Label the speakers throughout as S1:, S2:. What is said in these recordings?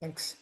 S1: Thanks.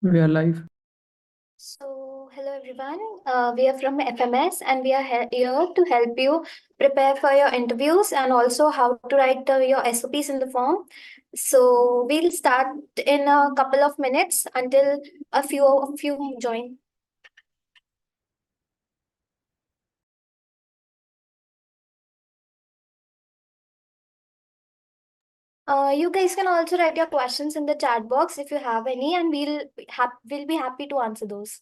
S2: We are live.
S3: So, hello everyone. We are from FMS and we are here to help you prepare for your interviews and also how to write your SOPs in the form. So, we'll start in a couple of minutes until a few join. You guys can also write your questions in the chat box if you have any, and we'll be happy to answer those.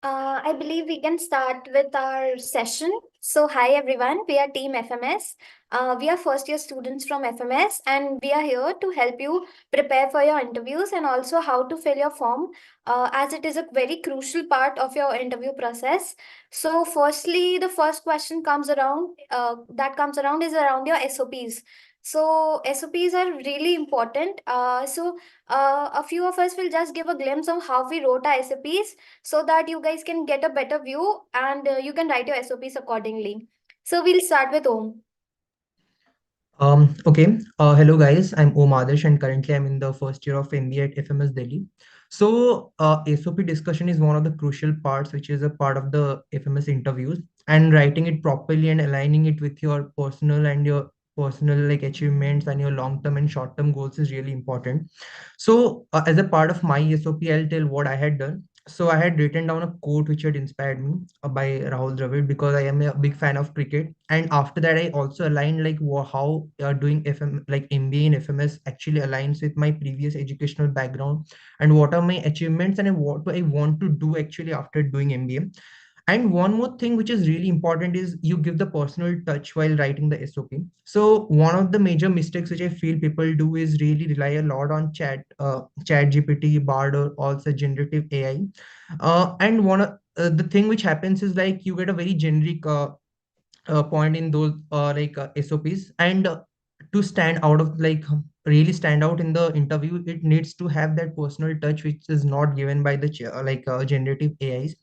S3: I believe we can start with our session. So, hi everyone, we are Team FMS. We are first year students from FMS, and we are here to help you prepare for your interviews and also how to fill your form, as it is a very crucial part of your interview process. So, firstly, the first question comes around is around your SOPs. So, SOPs are really important. A few of us will just give a glimpse of how we wrote our SOPs so that you guys can get a better view and you can write your SOPs accordingly. So we'll start with Om.
S4: Okay. Hello guys, I'm Om Adarsh and currently I'm in the first year of MBA at FMS Delhi. So SOP discussion is one of the crucial parts which is a part of the FMS interviews, and writing it properly and aligning it with your personal like achievements and your long-term and short-term goals is really important. So as a part of my SOP, I'll tell what I had done. So I had written down a quote which had inspired me by Rahul Dravid because I am a big fan of cricket. And after that, I also aligned like how doing FM like MBA in FMS actually aligns with my previous educational background and what are my achievements and what do I want to do actually after doing MBA. And one more thing which is really important is you give the personal touch while writing the SOP. So one of the major mistakes which I feel people do is really rely a lot on chat GPT, Bard, or also generative AI. And the thing which happens is like you get a very generic point in those SOPs, and to stand out of like really stand out in the interview, it needs to have that personal touch which is not given by the generative AIs.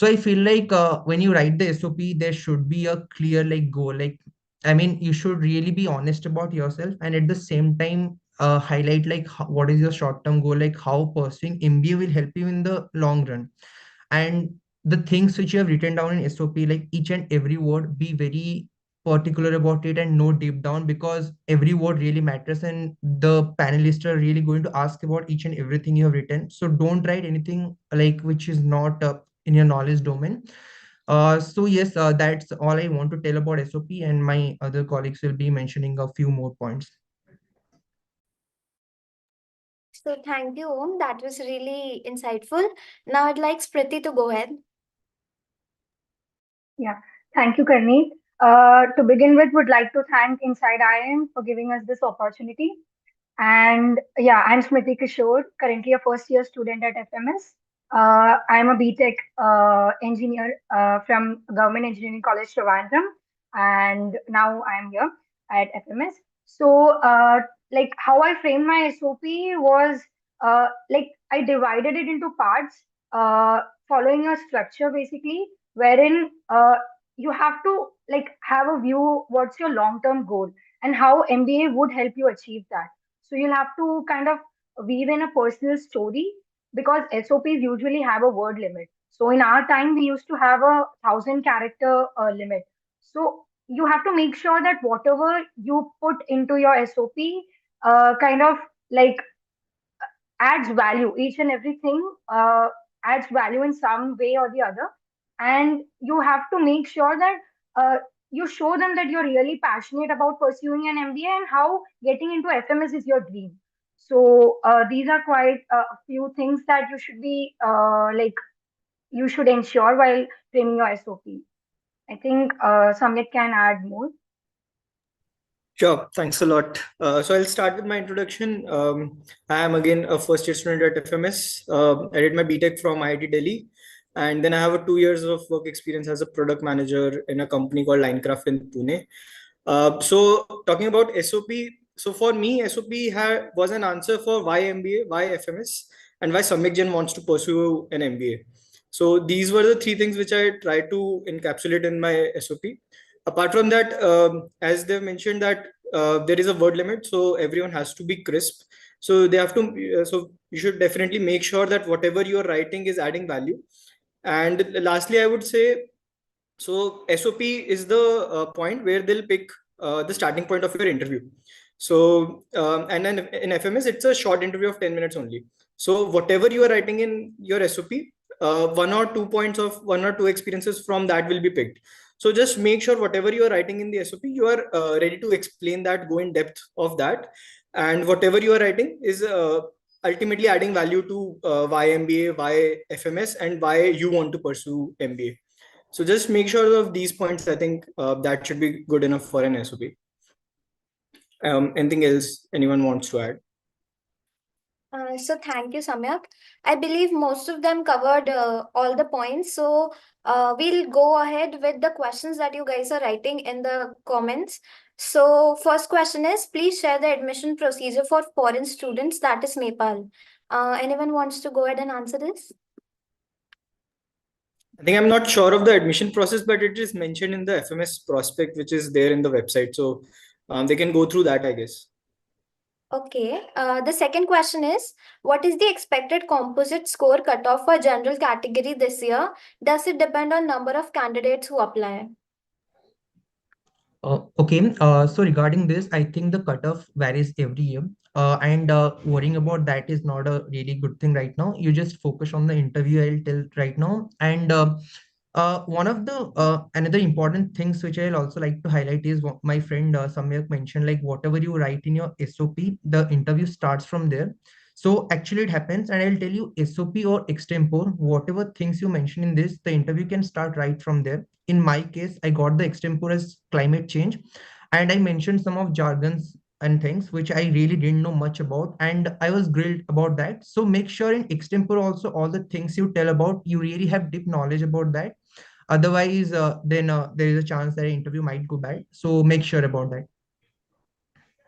S4: So I feel like when you write the SOP, there should be a clear like goal. Like, I mean, you should really be honest about yourself, and at the same time, highlight like what is your short-term goal, like how pursuing MBA will help you in the long run, and the things which you have written down in SOP, like each and every word, be very particular about it and note deep down because every word really matters and the panelists are really going to ask about each and everything you have written. So don't write anything like which is not in your knowledge domain. So yes, that's all I want to tell about SOP, and my other colleagues will be mentioning a few more points.
S3: So thank you, Om. That was really insightful. Now I'd like Spriti to go ahead.
S5: Yeah, thank you, Karneet. To begin with, would like to thank Inside IIM for giving us this opportunity. And yeah, I'm Smriti Kishore, currently a first year student at FMS. I'm a BTech engineer from Government Engineering College, Trivandrum, and now I'm here at FMS. So, like how I framed my SOP was like I divided it into parts, following a structure basically, wherein you have to like have a view what's your long-term goal and how MBA would help you achieve that. So you'll have to kind of weave in a personal story because SOPs usually have a word limit. So in our time, we used to have a 1,000 character limit. So you have to make sure that whatever you put into your SOP kind of like adds value. Each and everything adds value in some way or the other. And you have to make sure that you show them that you're really passionate about pursuing an MBA and how getting into FMS is your dream. So these are quite a few things that you should be like you should ensure while framing your SOP. I think Samyat can add more.
S1: Sure, thanks a lot. So I'll start with my introduction. I am again a first year student at FMS. I did my BTech from IIT Delhi, and then I have a 2 years of work experience as a product manager in a company called Linecraft in Pune. So talking about SOP, so for me, SOP was an answer for why MBA, why FMS, and why Samyak Jain wants to pursue an MBA. So these were the three things which I tried to encapsulate in my SOP. Apart from that, as they've mentioned that there is a word limit, so everyone has to be crisp. So they have to. So you should definitely make sure that whatever you're writing is adding value. And lastly, I would say so SOP is the point where they'll pick the starting point of your interview. So and then in FMS, it's a short interview of 10 minutes only. So whatever you are writing in your SOP, 1 or 2 points of 1 or 2 experiences from that will be picked. So just make sure whatever you are writing in the SOP, you are ready to explain that, go in depth of that, and whatever you are writing is ultimately adding value to why MBA, why FMS, and why you want to pursue MBA. So just make sure of these points. I think that should be good enough for an SOP. Anything else anyone wants to add?
S3: So thank you, Samyak. I believe most of them covered all the points. So we'll go ahead with the questions that you guys are writing in the comments. So first question is, please share the admission procedure for foreign students, that is Nepal. Anyone wants to go ahead and answer this?
S1: I think I'm not sure of the admission process, but it is mentioned in the FMS prospect, which is there in the website. So they can go through that, I guess.
S3: Okay. The second question is, what is the expected composite score cutoff for general category this year? Does it depend on number of candidates who apply?
S4: Okay, so regarding this, I think the cutoff varies every year, and worrying about that is not a really good thing right now. You just focus on the interview, I'll tell right now. And one of the another important things which I'll also like to highlight is what my friend Samyak mentioned, like whatever you write in your SOP, the interview starts from there. So actually it happens, and I'll tell you SOP or extempore, whatever things you mention in this, the interview can start right from there. In my case, I got the extempore as climate change, and I mentioned some of jargons and things which I really didn't know much about, and I was grilled about that. So make sure in extempore also all the things you tell about, you really have deep knowledge about that. Otherwise, then there is a chance that an interview might go bad. So make sure about that.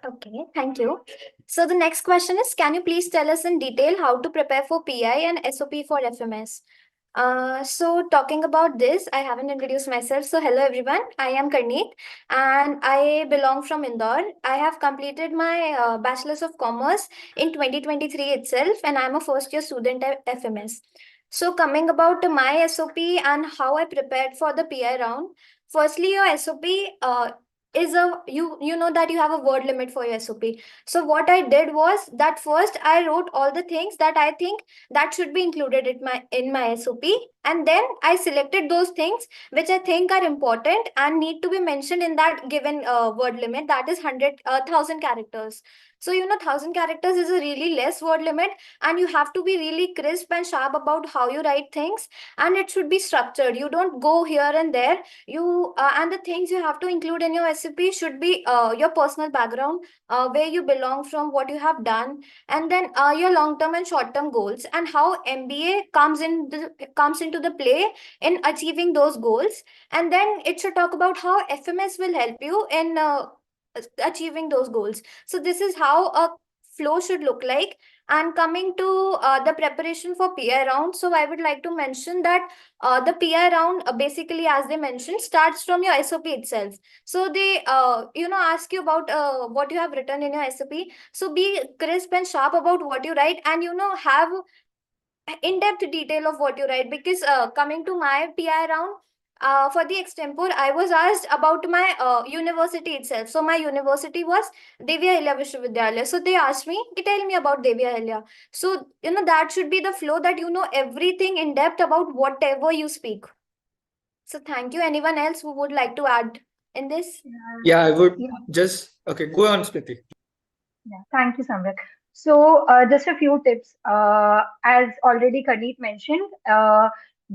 S3: Okay, thank you. So the next question is, can you please tell us in detail how to prepare for PI and SOP for FMS? So talking about this, I haven't introduced myself. So hello everyone, I am Karneet and I belong from Indore. I have completed my Bachelor's of Commerce in 2023 itself, and I'm a first year student at FMS. So coming about to my SOP and how I prepared for the PI round. Firstly, your SOP is a you know that you have a word limit for your SOP. So what I did was that first I wrote all the things that I think that should be included in my SOP, and then I selected those things which I think are important and need to be mentioned in that given word limit, that is 100,000 characters. So 1,000 characters is a really less word limit, and you have to be really crisp and sharp about how you write things, and it should be structured. You don't go here and there. You and the things you have to include in your SOP should be your personal background, where you belong from, what you have done, and then your long term and short term goals, and how MBA comes into the play in achieving those goals. And then it should talk about how FMS will help you in achieving those goals. So this is how a flow should look like. And coming to the preparation for PI round, so I would like to mention that the PI round, basically, as they mentioned, starts from your SOP itself. So they ask you about what you have written in your SOP. So be crisp and sharp about what you write, and have in-depth detail of what you write. Because coming to my PI round, for the extempore, I was asked about my university itself. So my university was Devi Ahilya Vishwavidyalaya. So they asked me, tell me about Devi Ahilya. So that should be the flow, that everything in depth about whatever you speak. So thank you. Anyone else who would like to add in this?
S1: Yeah, I would
S5: Yeah.
S1: just okay. Go on, Smriti.
S5: Yeah, thank you, Samyak. So, just a few tips. As already Kaneet mentioned,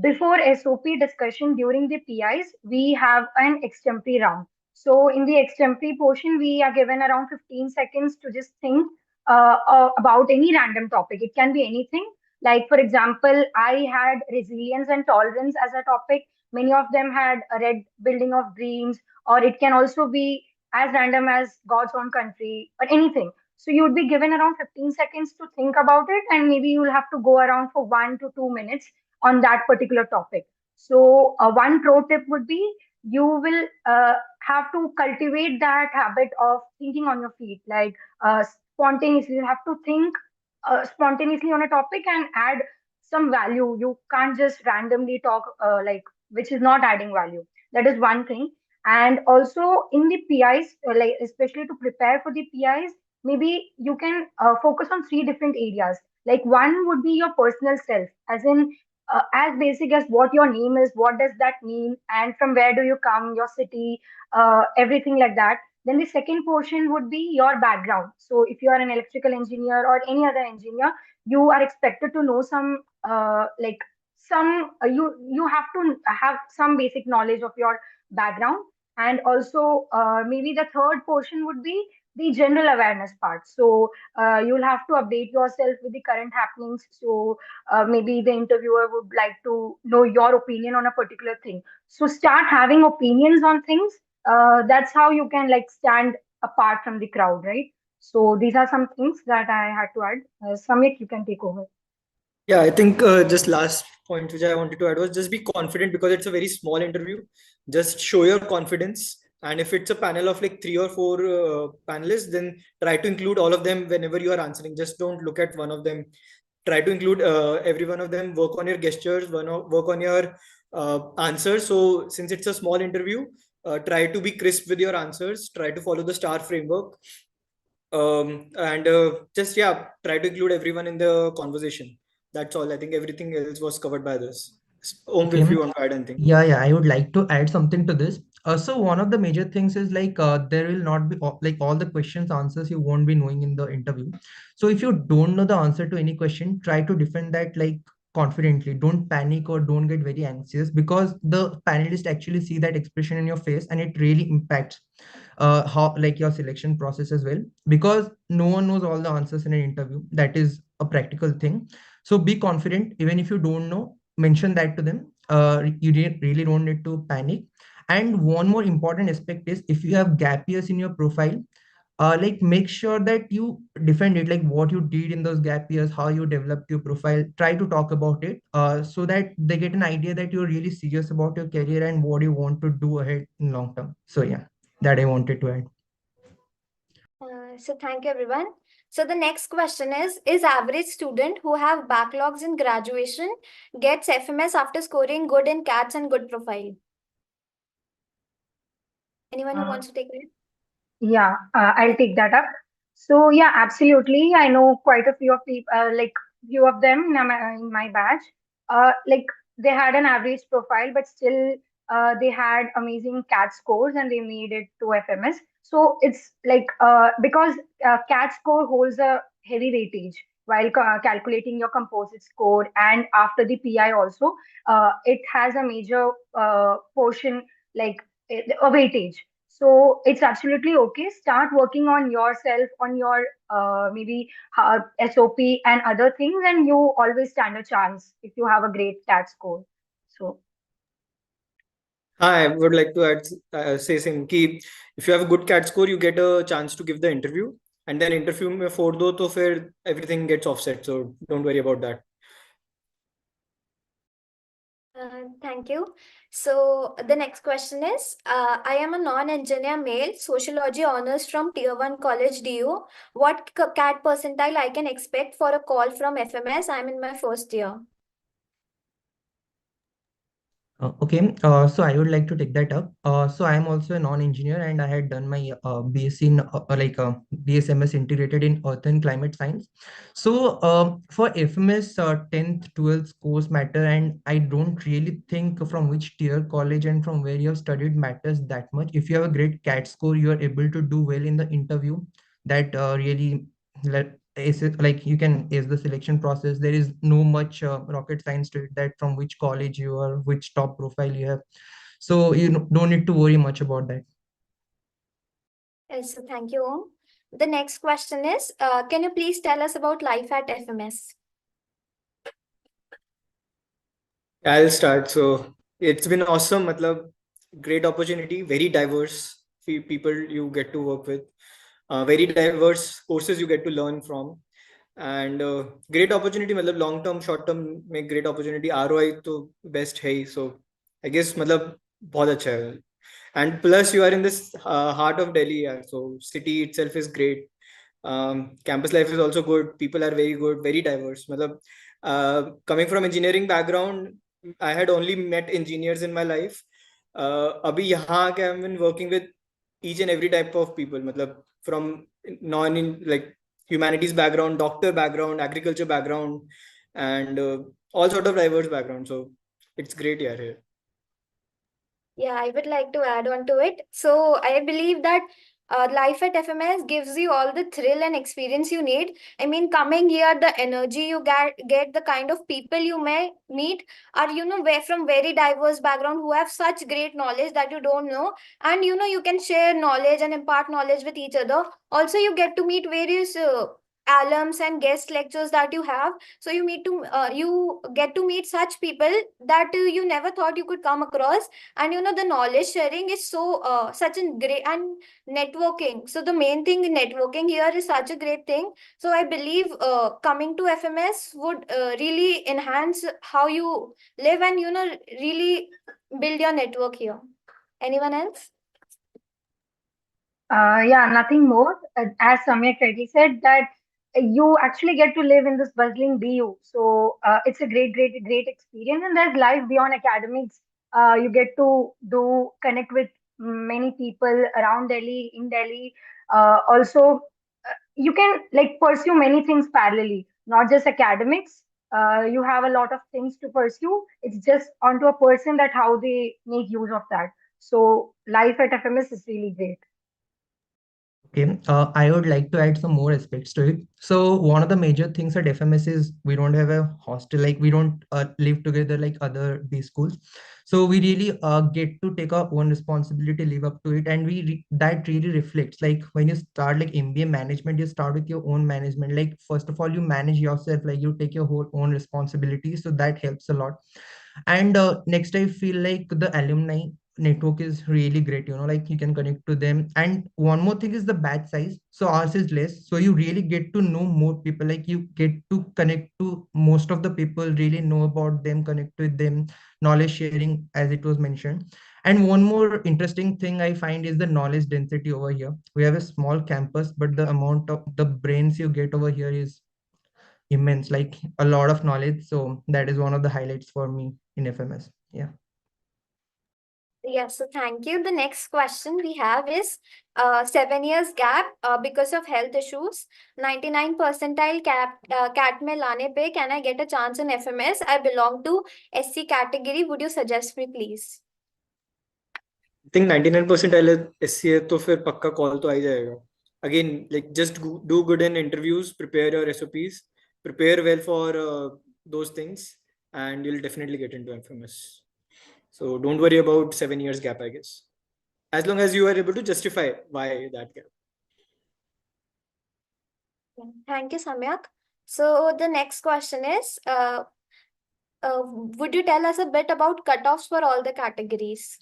S5: before SOP discussion during the PIs, we have an extempore round. So, in the extempore portion, we are given around 15 seconds to just think about any random topic. It can be anything. Like, for example, I had resilience and tolerance as a topic. Many of them had a red building of dreams, or it can also be as random as God's own country or anything. So you would be given around 15 seconds to think about it, and maybe you'll have to go around for 1 to 2 minutes on that particular topic. So one pro tip would be you will have to cultivate that habit of thinking on your feet, like spontaneously. You have to think spontaneously on a topic and add some value. You can't just randomly talk which is not adding value. That is one thing. And also in the PIs, like especially to prepare for the PIs, maybe you can focus on three different areas. Like one would be your personal self, as in as basic as what your name is, what does that mean, and from where do you come, your city, everything like that. Then the second portion would be your background. So if you are an electrical engineer or any other engineer, you are expected to know some you have to have some basic knowledge of your background. And also maybe the third portion would be the general awareness part. So you'll have to update yourself with the current happenings. So maybe the interviewer would like to know your opinion on a particular thing. So start having opinions on things. That's how you can like stand apart from the crowd, right? So these are some things that I had to add. Samik, you can take over.
S1: Yeah, I think just last point which I wanted to add was just be confident, because it's a very small interview. Just show your confidence. And if it's a panel of like 3 or 4 panelists, then try to include all of them whenever you are answering. Just don't look at one of them. Try to include every one of them. Work on your gestures, work on your answers. So since it's a small interview, try to be crisp with your answers. Try to follow the STAR framework. And just, yeah, try to include everyone in the conversation. That's all. I think everything else was covered by this. Om,
S4: Okay.
S1: if you want to add anything.
S4: Yeah, I would like to add something to this. So one of the major things is like there will not be like all the questions answers you won't be knowing in the interview. So if you don't know the answer to any question, try to defend that like confidently. Don't panic or don't get very anxious, because the panelists actually see that expression in your face, and it really impacts how like your selection process as well, because no one knows all the answers in an interview. That is a practical thing. So be confident. Even if you don't know, mention that to them. Really don't need to panic. And one more important aspect is, if you have gap years in your profile, like make sure that you defend it, like what you did in those gap years, how you developed your profile. Try to talk about it, so that they get an idea that you're really serious about your career and what you want to do ahead in long term. So yeah, that I wanted to add.
S3: So thank you, everyone. So the next question is average student who have backlogs in graduation gets FMS after scoring good in CATs and good profile? Anyone who
S5: Uh,
S3: wants to take it?
S5: Yeah, I'll take that up. So yeah, absolutely. I know quite a few of people, like few of them in my batch. Like they had an average profile, but still they had amazing CAT scores and they made it to FMS. So it's like because CAT score holds a heavy weightage while calculating your composite score, and after the PI also, it has a major portion like a weightage. So it's absolutely okay. Start working on yourself, on your maybe SOP and other things, and you always stand a chance if you have a great CAT score. So
S1: I would like to add, say same कि if you have a good CAT score, you get a chance to give the interview, and then interview में 4 दो तो फिर everything gets offset. So don't worry about that.
S3: Thank you. So the next question is, I am a non-engineer male, sociology honors from Tier 1 College DU. What CAT percentile I can expect for a call from FMS? I'm in my first year.
S4: Okay, so I would like to take that up. So I am also a non-engineer, and I had done my BSc in BSMS integrated in Earth and Climate Science. So for FMS, 10th, 12th scores matter, and I don't really think from which tier college and from where you have studied matters that much. If you have a great CAT score, you are able to do well in the interview. That really is it like you can is the selection process. There is no much rocket science to it, that from which college you are, which top profile you have, so don't need to worry much about that.
S3: Yes, so thank you, Om. The next question is, can you please tell us about life at FMS?
S1: I'll start. So it's been awesome. मतलब great opportunity, very diverse people you get to work with, very diverse courses you get to learn from, and great opportunity. मतलब long term, short term में great opportunity. ROI तो best है ही. So I guess मतलब बहुत अच्छा है. And plus you are in this heart of Delhi, yeah. So city itself is great. Campus life is also good. People are very good, very diverse. मतलब coming from engineering background, I had only met engineers in my life. अभी यहाँ आके I've been working with each and every type of people. मतलब from non in like humanities background, doctor background, agriculture background, and all sort of diverse background. So it's great, yeah. Here.
S3: Yeah, I would like to add on to it. So I believe that life at FMS gives you all the thrill and experience you need. I mean, coming here, the energy you get the kind of people you may meet are, where from very diverse background who have such great knowledge that you don't know. And, you can share knowledge and impart knowledge with each other. Also, you get to meet various alums and guest lectures that you have. So you get to meet such people that you never thought you could come across. And the knowledge sharing is so such a great, and networking, so the main thing in networking here is such a great thing. So I believe coming to FMS would really enhance how you live, and really build your network here. Anyone else?
S5: Yeah, nothing more. As Samyak rightly said, that you actually get to live in this bustling BU. So it's a great experience. And there's life beyond academics. You get to do connect with many people around Delhi, in Delhi. Also, you can like pursue many things parallelly, not just academics. You have a lot of things to pursue. It's just onto a person that how they make use of that. So life at FMS is really great.
S4: Okay, I would like to add some more aspects to it. So one of the major things at FMS is we don't have a hostel, like we don't live together like other B schools. So we really get to take our own responsibility, live up to it, and that really reflects. Like when you start like MBA management, you start with your own management. Like first of all, you manage yourself, like you take your whole own responsibility. So that helps a lot. And next, I feel like the alumni network is really great, like you can connect to them. And one more thing is the batch size, so ours is less, so you really get to know more people, like you get to connect to most of the people, really know about them, connect with them, knowledge sharing as it was mentioned. And one more interesting thing I find is the knowledge density over here. We have a small campus, but the amount of the brains you get over here is immense, like a lot of knowledge. So that is one of the highlights for me in FMS. Yeah.
S3: Yes, so thank you. The next question we have is 7 years gap because of health issues. 99 percentile cat mein lane pe, can I get a chance in FMS? I belong to SC category. Would you suggest me, please?
S1: I think 99% SC है तो फिर पक्का call तो आ ही जाएगा. Again, like just do good in interviews, prepare your SOPs, prepare well for those things, and you'll definitely get into FMS. So don't worry about 7 years gap, I guess. As long as you are able to justify why that gap.
S3: Thank you, Samyak. So the next question is, would you tell us a bit about cutoffs for all the categories?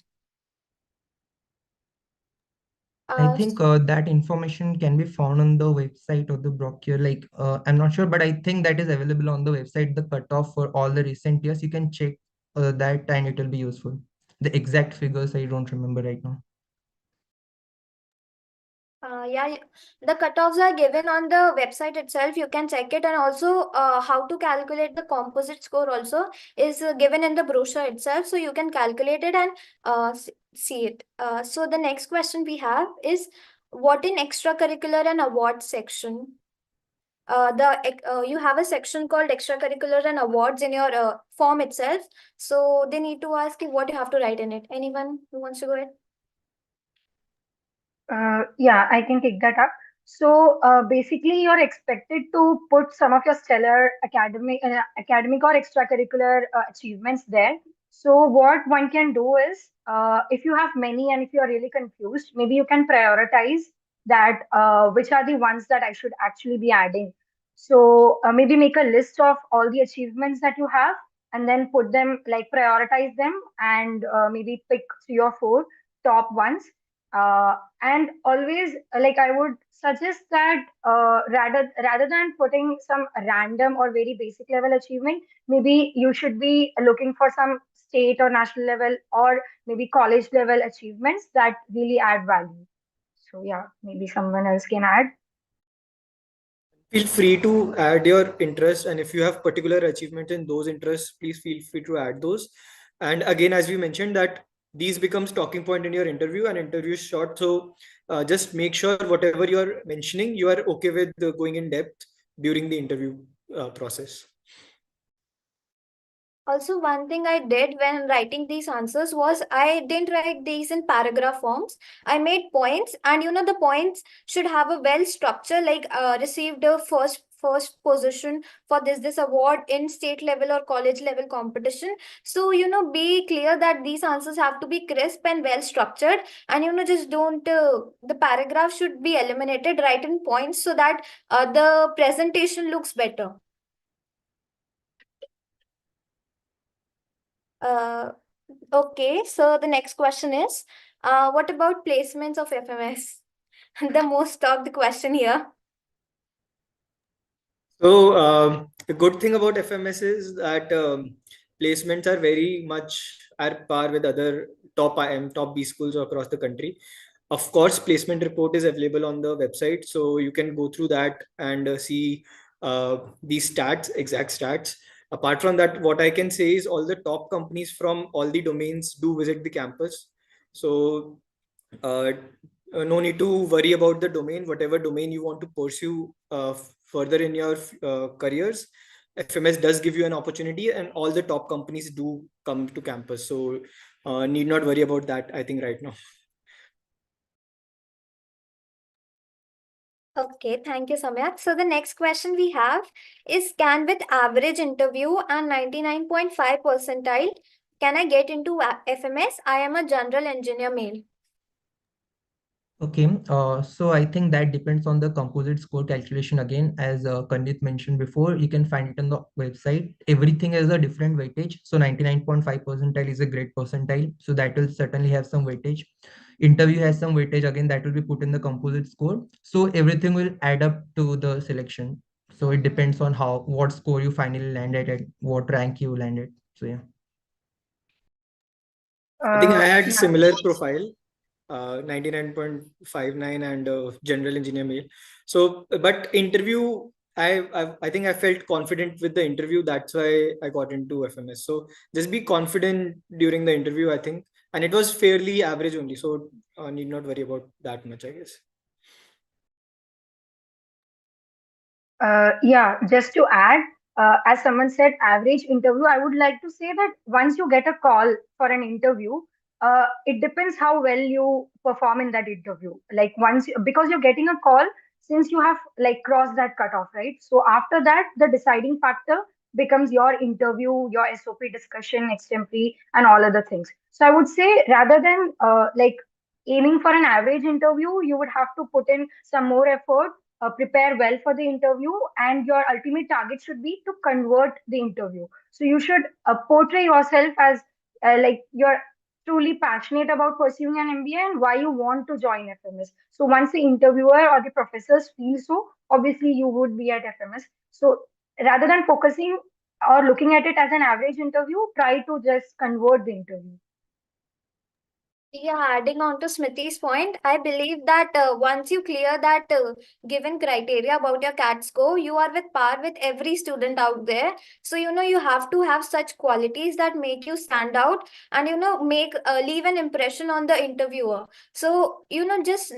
S4: I think that information can be found on the website of the brochure. Like, I'm not sure, but I think that is available on the website, the cutoff for all the recent years. You can check that and it will be useful. The exact figures I don't remember right now.
S3: Yeah, the cutoffs are given on the website itself. You can check it, and also how to calculate the composite score also is given in the brochure itself. So you can calculate it and see it. So the next question we have is, what in extracurricular and awards section? You have a section called extracurricular and awards in your form itself. So they need to ask you what you have to write in it. Anyone who wants to go ahead?
S5: Yeah, I can take that up. So basically, you're expected to put some of your stellar academic or extracurricular achievements there. So what one can do is, if you have many and if you are really confused, maybe you can prioritize that which are the ones that I should actually be adding. So maybe make a list of all the achievements that you have, and then put them, like, prioritize them, and maybe pick 3 or 4 top ones. And always, like, I would suggest that rather than putting some random or very basic level achievement, maybe you should be looking for some state or national level or maybe college level achievements that really add value. So yeah, maybe someone else can add.
S1: Feel free to add your interest, and if you have particular achievement in those interests, please feel free to add those. And again, as we mentioned, that these becomes talking point in your interview, and interview is short, so just make sure whatever you're mentioning, you are okay with going in depth during the interview process.
S3: Also, one thing I did when writing these answers was I didn't write these in paragraph forms. I made points, and the points should have a well structure, like received a first position for this award in state level or college level competition. So be clear that these answers have to be crisp and well structured, and just don't the paragraph should be eliminated. Write in points so that the presentation looks better. Okay, so the next question is, what about placements of FMS? The most talked question here.
S1: So the good thing about FMS is that placements are very much at par with other top IM, top B schools across the country. Of course, placement report is available on the website, so you can go through that and see these stats, exact stats. Apart from that, what I can say is all the top companies from all the domains do visit the campus. So uh, no need to worry about the domain. Whatever domain you want to pursue further in your careers, FMS does give you an opportunity, and all the top companies do come to campus. So need not worry about that, I think, right now.
S3: Okay, thank you, Samyak. So the next question we have is, can with average interview and 99.5 percentile, can I get into FMS? I am a general engineer male.
S4: Okay, so I think that depends on the composite score calculation again. As Kandit mentioned before, you can find it on the website. Everything has a different weightage. So 99.5 percentile is a great percentile. So that will certainly have some weightage. Interview has some weightage again that will be put in the composite score. So everything will add up to the selection. So it depends on what score you finally landed at, what rank you landed. So yeah.
S1: I think I had
S5: Yeah.
S1: similar profile, 99.59 and general engineer male. So, but interview, I think I felt confident with the interview. That's why I got into FMS. So just be confident during the interview, I think. And it was fairly average only. So need not worry about that much, I guess.
S5: Yeah, just to add, as someone said, average interview, I would like to say that once you get a call for an interview, it depends how well you perform in that interview. Like because you're getting a call since you have like crossed that cutoff, right? So after that, the deciding factor becomes your interview, your SOP discussion, extempore, and all other things. So I would say rather than like aiming for an average interview, you would have to put in some more effort, prepare well for the interview, and your ultimate target should be to convert the interview. So you should portray yourself as like you're truly passionate about pursuing an MBA and why you want to join FMS. So once the interviewer or the professors feel so, obviously you would be at FMS. So rather than focusing or looking at it as an average interview, try to just convert the interview.
S3: Yeah, adding on to Smriti's point, I believe that once you clear that given criteria about your CAT score, you are with par with every student out there. So, you have to have such qualities that make you stand out and, make leave an impression on the interviewer. So, just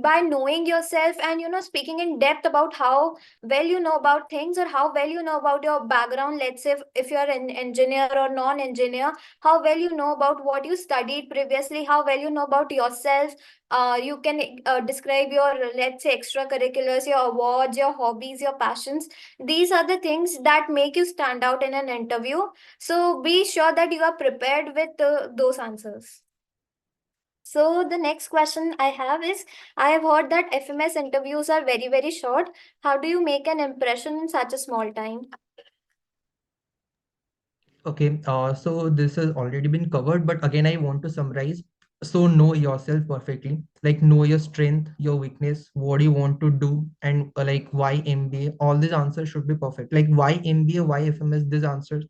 S3: by knowing yourself and, speaking in depth about how well you know about things or how well you know about your background, let's say if you're an engineer or non-engineer, how well you know about what you studied previously, how well you know about yourself. You can describe your, let's say, extracurriculars, your awards, your hobbies, your passions. These are the things that make you stand out in an interview. So be sure that you are prepared with those answers. So the next question I have is, I have heard that FMS interviews are very, very short. How do you make an impression in such a small time?
S4: Okay, so this has already been covered, but again, I want to summarize. So know yourself perfectly, like know your strength, your weakness, what you want to do, and like why MBA. All these answers should be perfect. Like why MBA, why FMS, these answers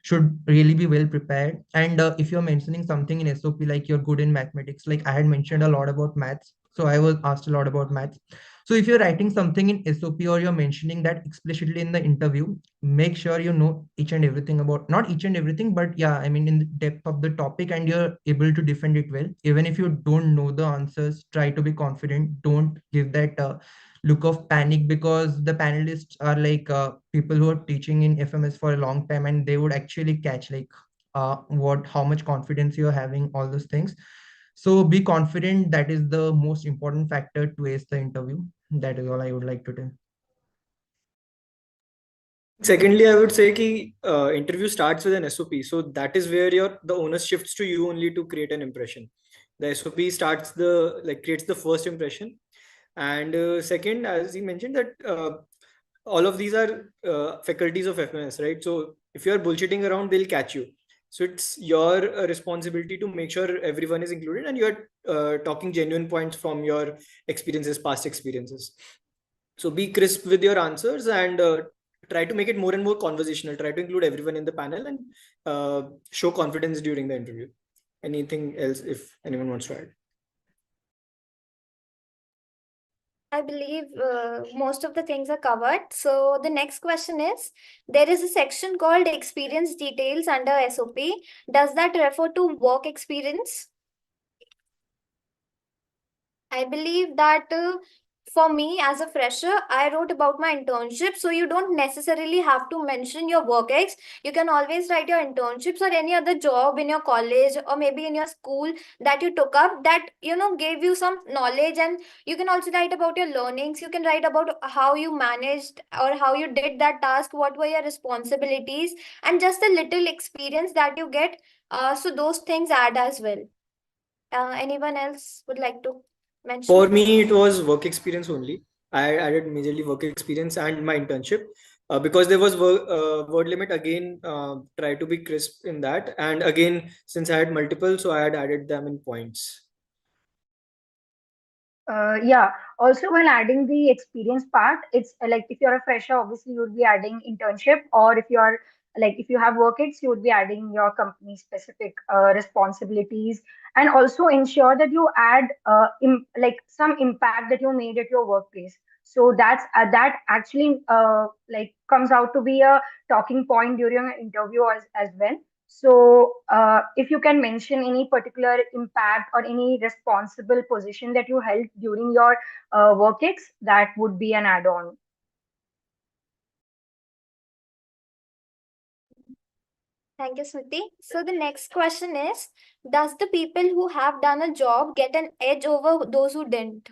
S4: should really be well prepared. And if you're mentioning something in SOP, like you're good in mathematics, like I had mentioned a lot about maths, so I was asked a lot about maths. So if you're writing something in SOP or you're mentioning that explicitly in the interview, make sure you know each and everything about, not each and everything, but yeah, I mean in the depth of the topic, and you're able to defend it well. Even if you don't know the answers, try to be confident. Don't give that look of panic, because the panelists are like people who are teaching in FMS for a long time, and they would actually catch like what how much confidence you're having, all those things. So be confident. That is the most important factor to ace the interview. That is all I would like to tell.
S1: Secondly, I would say कि interview starts with an SOP. So that is where the onus shifts to you only to create an impression. The SOP starts creates the first impression. And second, as you mentioned, that all of these are faculties of FMS, right? So if you're bullshitting around, they'll catch you. So it's your responsibility to make sure everyone is included and you're talking genuine points from your experiences, past experiences. So be crisp with your answers and try to make it more and more conversational. Try to include everyone in the panel and show confidence during the interview. Anything else if anyone wants to add?
S3: I believe most of the things are covered. So the next question is, there is a section called experience details under SOP. Does that refer to work experience? I believe that for me as a fresher, I wrote about my internship. So you don't necessarily have to mention your work ex. You can always write your internships or any other job in your college or maybe in your school that you took up that, gave you some knowledge. And you can also write about your learnings. You can write about how you managed or how you did that task, what were your responsibilities, and just a little experience that you get. So those things add as well. Anyone else would like to mention?
S1: For me, it was work experience only. I added majorly work experience and my internship because there was word limit again. Try to be crisp in that. And again, since I had multiple, so I had added them in points.
S5: Yeah. Also, when adding the experience part, it's like if you're a fresher, obviously you would be adding internship, or if you're like if you have work ex, you would be adding your company specific responsibilities, and also ensure that you add like some impact that you made at your workplace. So that actually like comes out to be a talking point during an interview as well. So, if you can mention any particular impact or any responsible position that you held during your work ex, that would be an add-on.
S3: Thank you, Smriti. So the next question is, does the people who have done a job get an edge over those who didn't?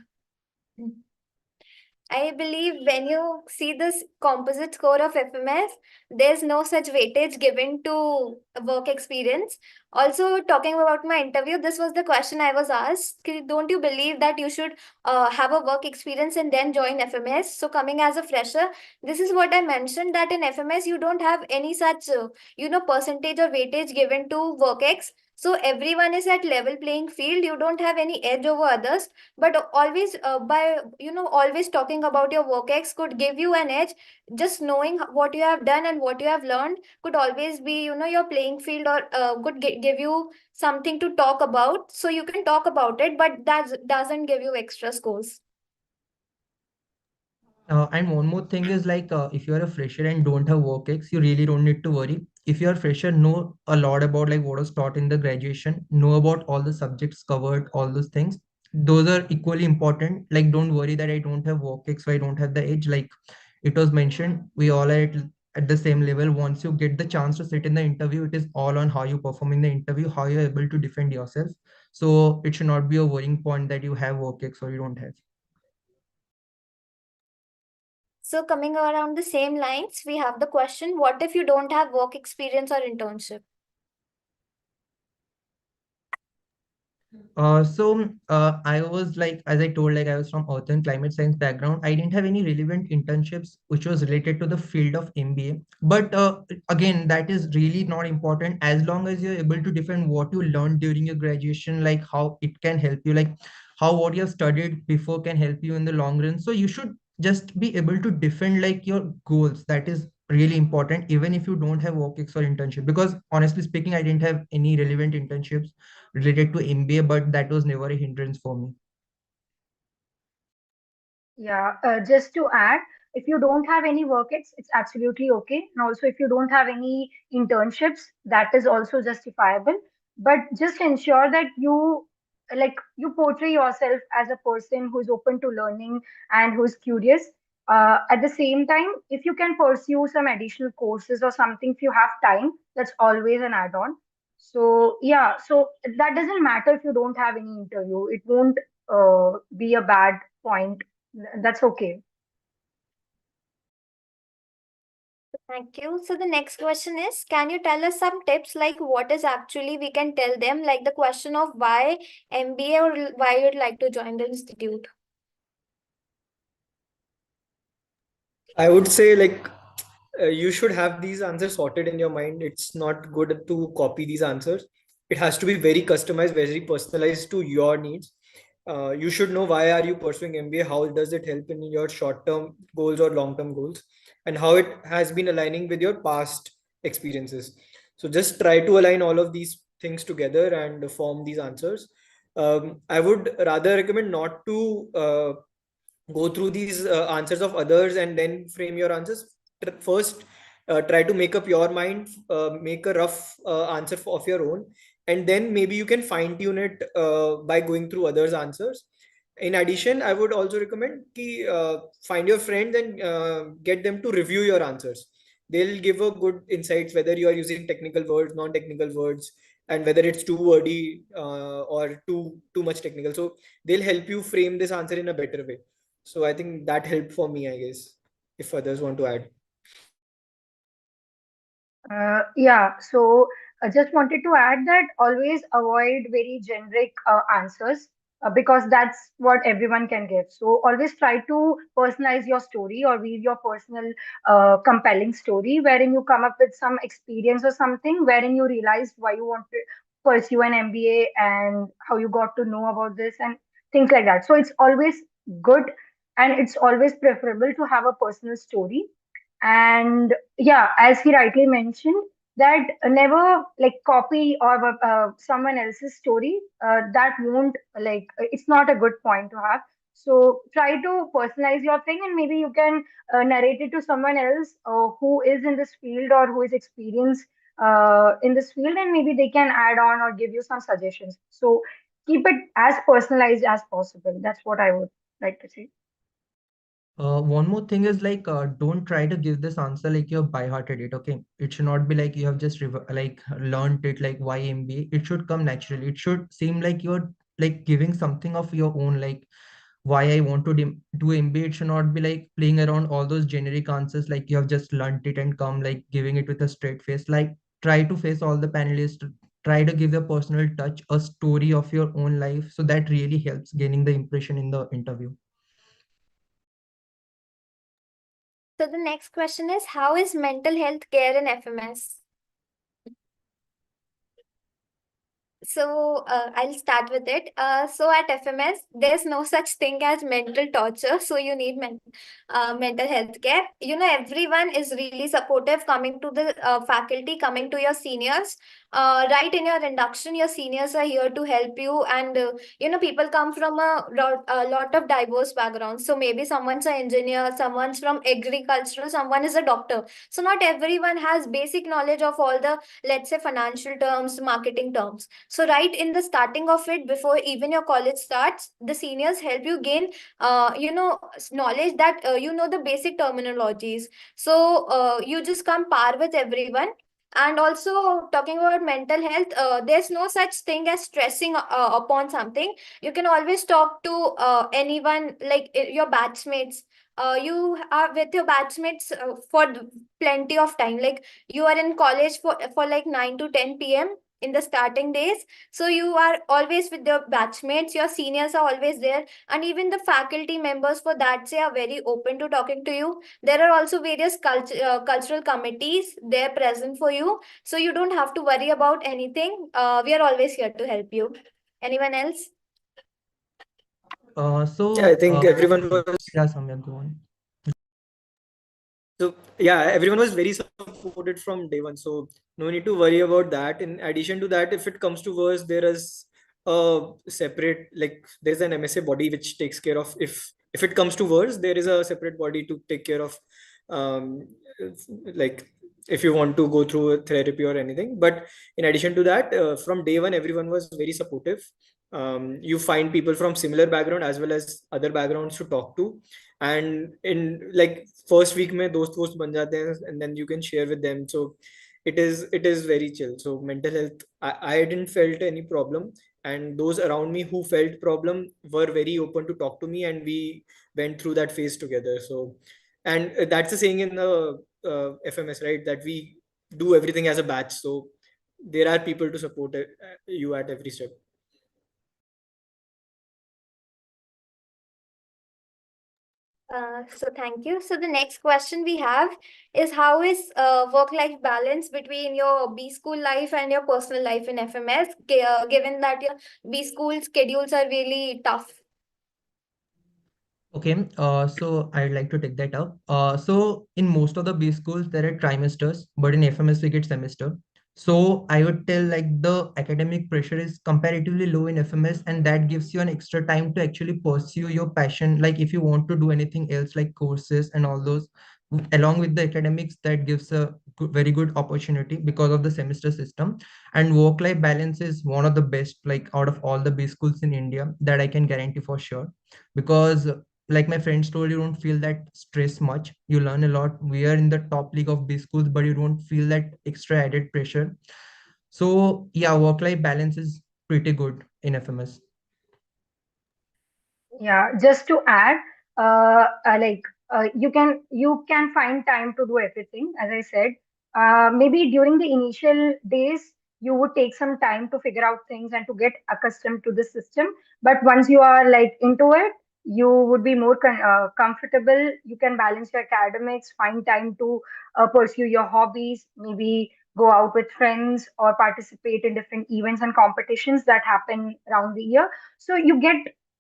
S3: I believe when you see this composite score of FMS, there's no such weightage given to work experience. Also, talking about my interview, this was the question I was asked. Don't you believe that you should have a work experience and then join FMS? So, coming as a fresher, this is what I mentioned, that in FMS, you don't have any such, percentage or weightage given to work ex. So, everyone is at level playing field. You don't have any edge over others, but always by always talking about your work ex could give you an edge. Just knowing what you have done and what you have learned could always be your playing field, or could give you something to talk about, so you can talk about it, but that doesn't give you extra scores.
S4: And one more thing is like if you are a fresher and don't have work ex, you really don't need to worry. If you are fresher, know a lot about like what was taught in the graduation, know about all the subjects covered, all those things. Those are equally important. Like don't worry that I don't have work ex, so I don't have the edge. Like it was mentioned, we all are at the same level. Once you get the chance to sit in the interview, it is all on how you perform in the interview, how you're able to defend yourself. So it should not be a worrying point that you have work ex or you don't have.
S3: So coming around the same lines, we have the question, what if you don't have work experience or internship?
S4: I was like, as I told, like I was from Earth and Climate Science background. I didn't have any relevant internships which was related to the field of MBA. But again, that is really not important as long as you're able to defend what you learned during your graduation, like how it can help you, like how what you have studied before can help you in the long run. So you should just be able to defend like your goals. That is really important, even if you don't have work ex or internship. Because honestly speaking, I didn't have any relevant internships related to MBA, but that was never a hindrance for me.
S5: Yeah, just to add, if you don't have any work, it's absolutely okay. And also, if you don't have any internships, that is also justifiable. But just ensure that you portray yourself as a person who's open to learning and who's curious. At the same time, if you can pursue some additional courses or something, if you have time, that's always an add-on. So yeah, so that doesn't matter if you don't have any interview. It won't be a bad point. That's okay.
S3: Thank you. So the next question is, can you tell us some tips, like what is actually we can tell them, like the question of why MBA or why you'd like to join the institute?
S1: I would say like you should have these answers sorted in your mind. It's not good to copy these answers. It has to be very customized, very personalized to your needs. You should know why are you pursuing MBA, how does it help in your short-term goals or long-term goals, and how it has been aligning with your past experiences. So just try to align all of these things together and form these answers. I would rather recommend not to go through these answers of others and then frame your answers. First, try to make up your mind, make a rough answer of your own, and then maybe you can fine tune it by going through others' answers. In addition, I would also recommend ki, find your friends and get them to review your answers. They'll give a good insights whether you are using technical words, non-technical words, and whether it's too wordy or too much technical. So they'll help you frame this answer in a better way. So I think that helped for me, I guess, if others want to add.
S5: Yeah, so I just wanted to add that always avoid very generic answers because that's what everyone can give. So always try to personalize your story or weave your personal compelling story wherein you come up with some experience or something wherein you realized why you want to pursue an MBA and how you got to know about this and things like that. So it's always good and it's always preferable to have a personal story. And yeah, as he rightly mentioned, that never like copy or someone else's story. That won't it's not a good point to have. So try to personalize your thing, and maybe you can narrate it to someone else who is in this field or who is experienced in this field, and maybe they can add on or give you some suggestions. So keep it as personalized as possible. That's what I would like to say.
S4: One more thing is like don't try to give this answer like you're by hearted it. Okay, it should not be like you have just like learned it like why MBA. It should come naturally. It should seem like you're like giving something of your own, like why I want to do MBA. It should not be like playing around all those generic answers like you have just learned it and come like giving it with a straight face. Like try to face all the panelists. Try to give a personal touch, a story of your own life. So that really helps gaining the impression in the interview.
S3: So the next question is, how is mental health care in FMS? So I'll start with it. So at FMS, there's no such thing as mental torture. So you need mental health care. You know, everyone is really supportive coming to the faculty, coming to your seniors. Right in your induction, your seniors are here to help you. And, you know, people come from a lot of diverse backgrounds. So maybe someone's an engineer, someone's from agricultural, someone is a doctor. So not everyone has basic knowledge of all the, let's say, financial terms, marketing terms. So right in the starting of it, before even your college starts, the seniors help you gain, knowledge that you know the basic terminologies. So you just come par with everyone. And also talking about mental health, there's no such thing as stressing upon something. You can always talk to anyone, like your batchmates. You are with your batchmates for plenty of time. Like you are in college for like 9 to 10 p.m. in the starting days, so you are always with your batchmates, your seniors are always there, and even the faculty members for that say are very open to talking to you. There are also various cultural committees there present for you, so you don't have to worry about anything. We are always here to help you. Anyone else?
S1: Yeah, I
S4: So
S1: think everyone was.
S4: yeah, Samyak, go on.
S1: So yeah, everyone was very supported from day one. So no need to worry about that. In addition to that, if it comes to worse, there is a separate, like there's an MSA body which takes care of, if it comes to worse, there is a separate body to take care of, um like if you want to go through a therapy or anything. But in addition to that, from day one, everyone was very supportive. You find people from similar background as well as other backgrounds to talk to, and in like first week mein dost ban jate hain, and then you can share with them. So it is very chill. So mental health, I didn't felt any problem, and those around me who felt problem were very open to talk to me, and we went through that phase together. So, and that's the saying in the FMS, right, that we do everything as a batch. So there are people to support you at every step.
S3: So thank you. So the next question we have is, how is work-life balance between your B school life and your personal life in FMS, given that your B school schedules are really tough?
S4: Okay, so I'd like to take that up. So in most of the B schools, there are trimesters, but in FMS we get semester. So I would tell like the academic pressure is comparatively low in FMS, and that gives you an extra time to actually pursue your passion. Like if you want to do anything else, like courses and all those, along with the academics, that gives a very good opportunity because of the semester system. And work-life balance is one of the best, like out of all the B schools in India, that I can guarantee for sure, because like my friends told, you don't feel that stress much, you learn a lot. We are in the top league of B schools, but you don't feel that extra added pressure. So yeah, work life balance is pretty good in FMS.
S5: Yeah, just to add, you can find time to do everything. As I said, maybe during the initial days you would take some time to figure out things and to get accustomed to the system. But once you are like into it, you would be more comfortable. You can balance your academics, find time to pursue your hobbies, maybe go out with friends or participate in different events and competitions that happen around the year. So you get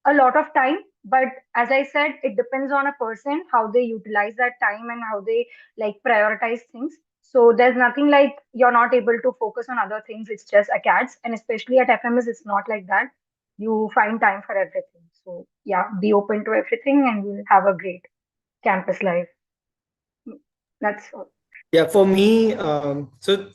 S5: a lot of time, but as I said, it depends on a person how they utilize that time and how they like prioritize things. So there's nothing like you're not able to focus on other things, it's just acads, and especially at FMS it's not like that. You find time for everything. So yeah, be open to everything and you'll have a great campus life. That's all.
S1: Yeah, for me, so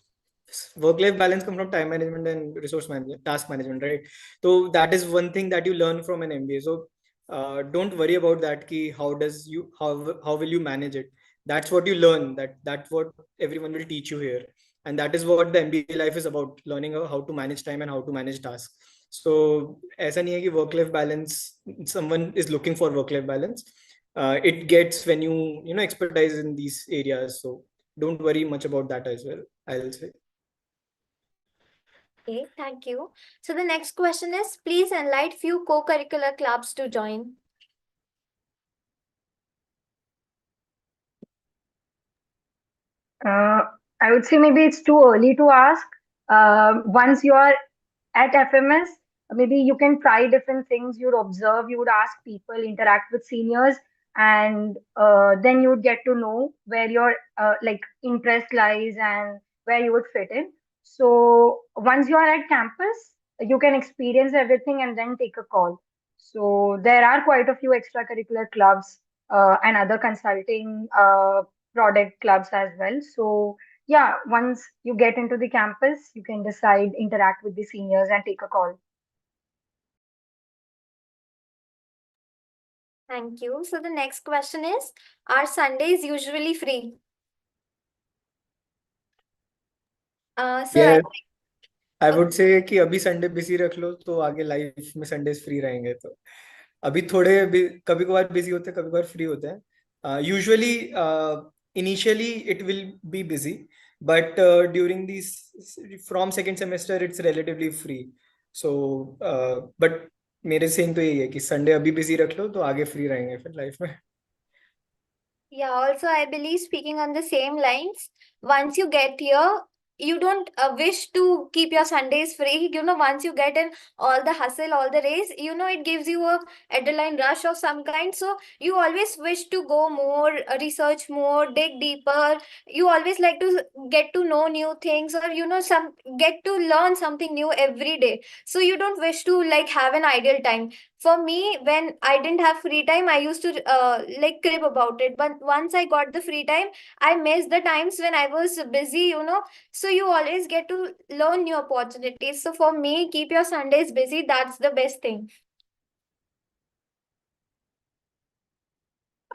S1: work-life balance comes from time management and resource management, task management, right? So that is one thing that you learn from an MBA. So don't worry about that ki how will you manage it. That's what you learn, that's what everyone will teach you here. And that is what the MBA life is about, learning how to manage time and how to manage tasks. So ऐसा नहीं है कि work life balance, someone is looking for work life balance, it gets when you know expertise in these areas. So don't worry much about that as well, I'll say.
S3: Okay, thank you. So the next question is, please enlighten few co-curricular clubs to join.
S5: I would say maybe it's too early to ask. Once you are at FMS, maybe you can try different things. You'd observe, you would ask people, interact with seniors, and then you would get to know where your like interest lies and where you would fit in. So once you are at campus, you can experience everything and then take a call. So there are quite a few extracurricular clubs and other consulting product clubs as well. So yeah, once you get into the campus, you can decide, interact with the seniors, and take a call.
S3: Thank you. So the next question is, are Sundays usually free? So
S1: Yeah, I would say कि अभी Sunday busy रख लो तो आगे life में Sundays free रहेंगे। तो अभी थोड़े कभी कभार बिजी होते हैं, कभी कभार फ्री होते हैं। Usually initially it will be busy, but during this from second semester it's relatively free. So but मेरे सेम तो यही है कि संडे अभी बिजी रख लो तो आगे फ्री रहेंगे फिर लाइफ में।
S3: yeah, also I believe, speaking on the same lines, once you get here, you don't wish to keep your Sundays free. Once you get in all the hustle, all the race, it gives you a adrenaline rush of some kind. So you always wish to go more, research more, dig deeper. You always like to get to know new things, or some get to learn something new every day. So you don't wish to like have an ideal time. For me, when I didn't have free time, I used to like crib about it. But once I got the free time, I missed the times when I was busy. So you always get to learn new opportunities. So for me, keep your Sundays busy. That's the best thing.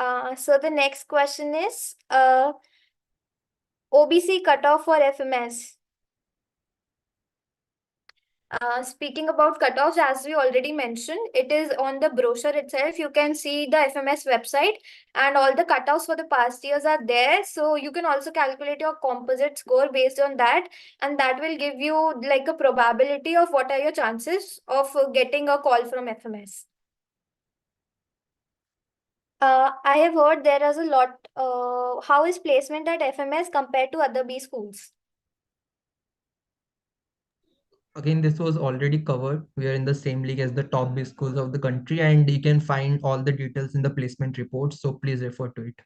S3: So the next question is, OBC cutoff for FMS. Speaking about cutoffs, as we already mentioned, it is on the brochure itself. You can see the FMS website, and all the cutoffs for the past years are there. So you can also calculate your composite score based on that, and that will give you like a probability of what are your chances of getting a call from FMS. I have heard there is a lot. How is placement at FMS compared to other B schools?
S4: Again, this was already covered. We are in the same league as the top B schools of the country, and you can find all the details in the placement report. So please refer to it.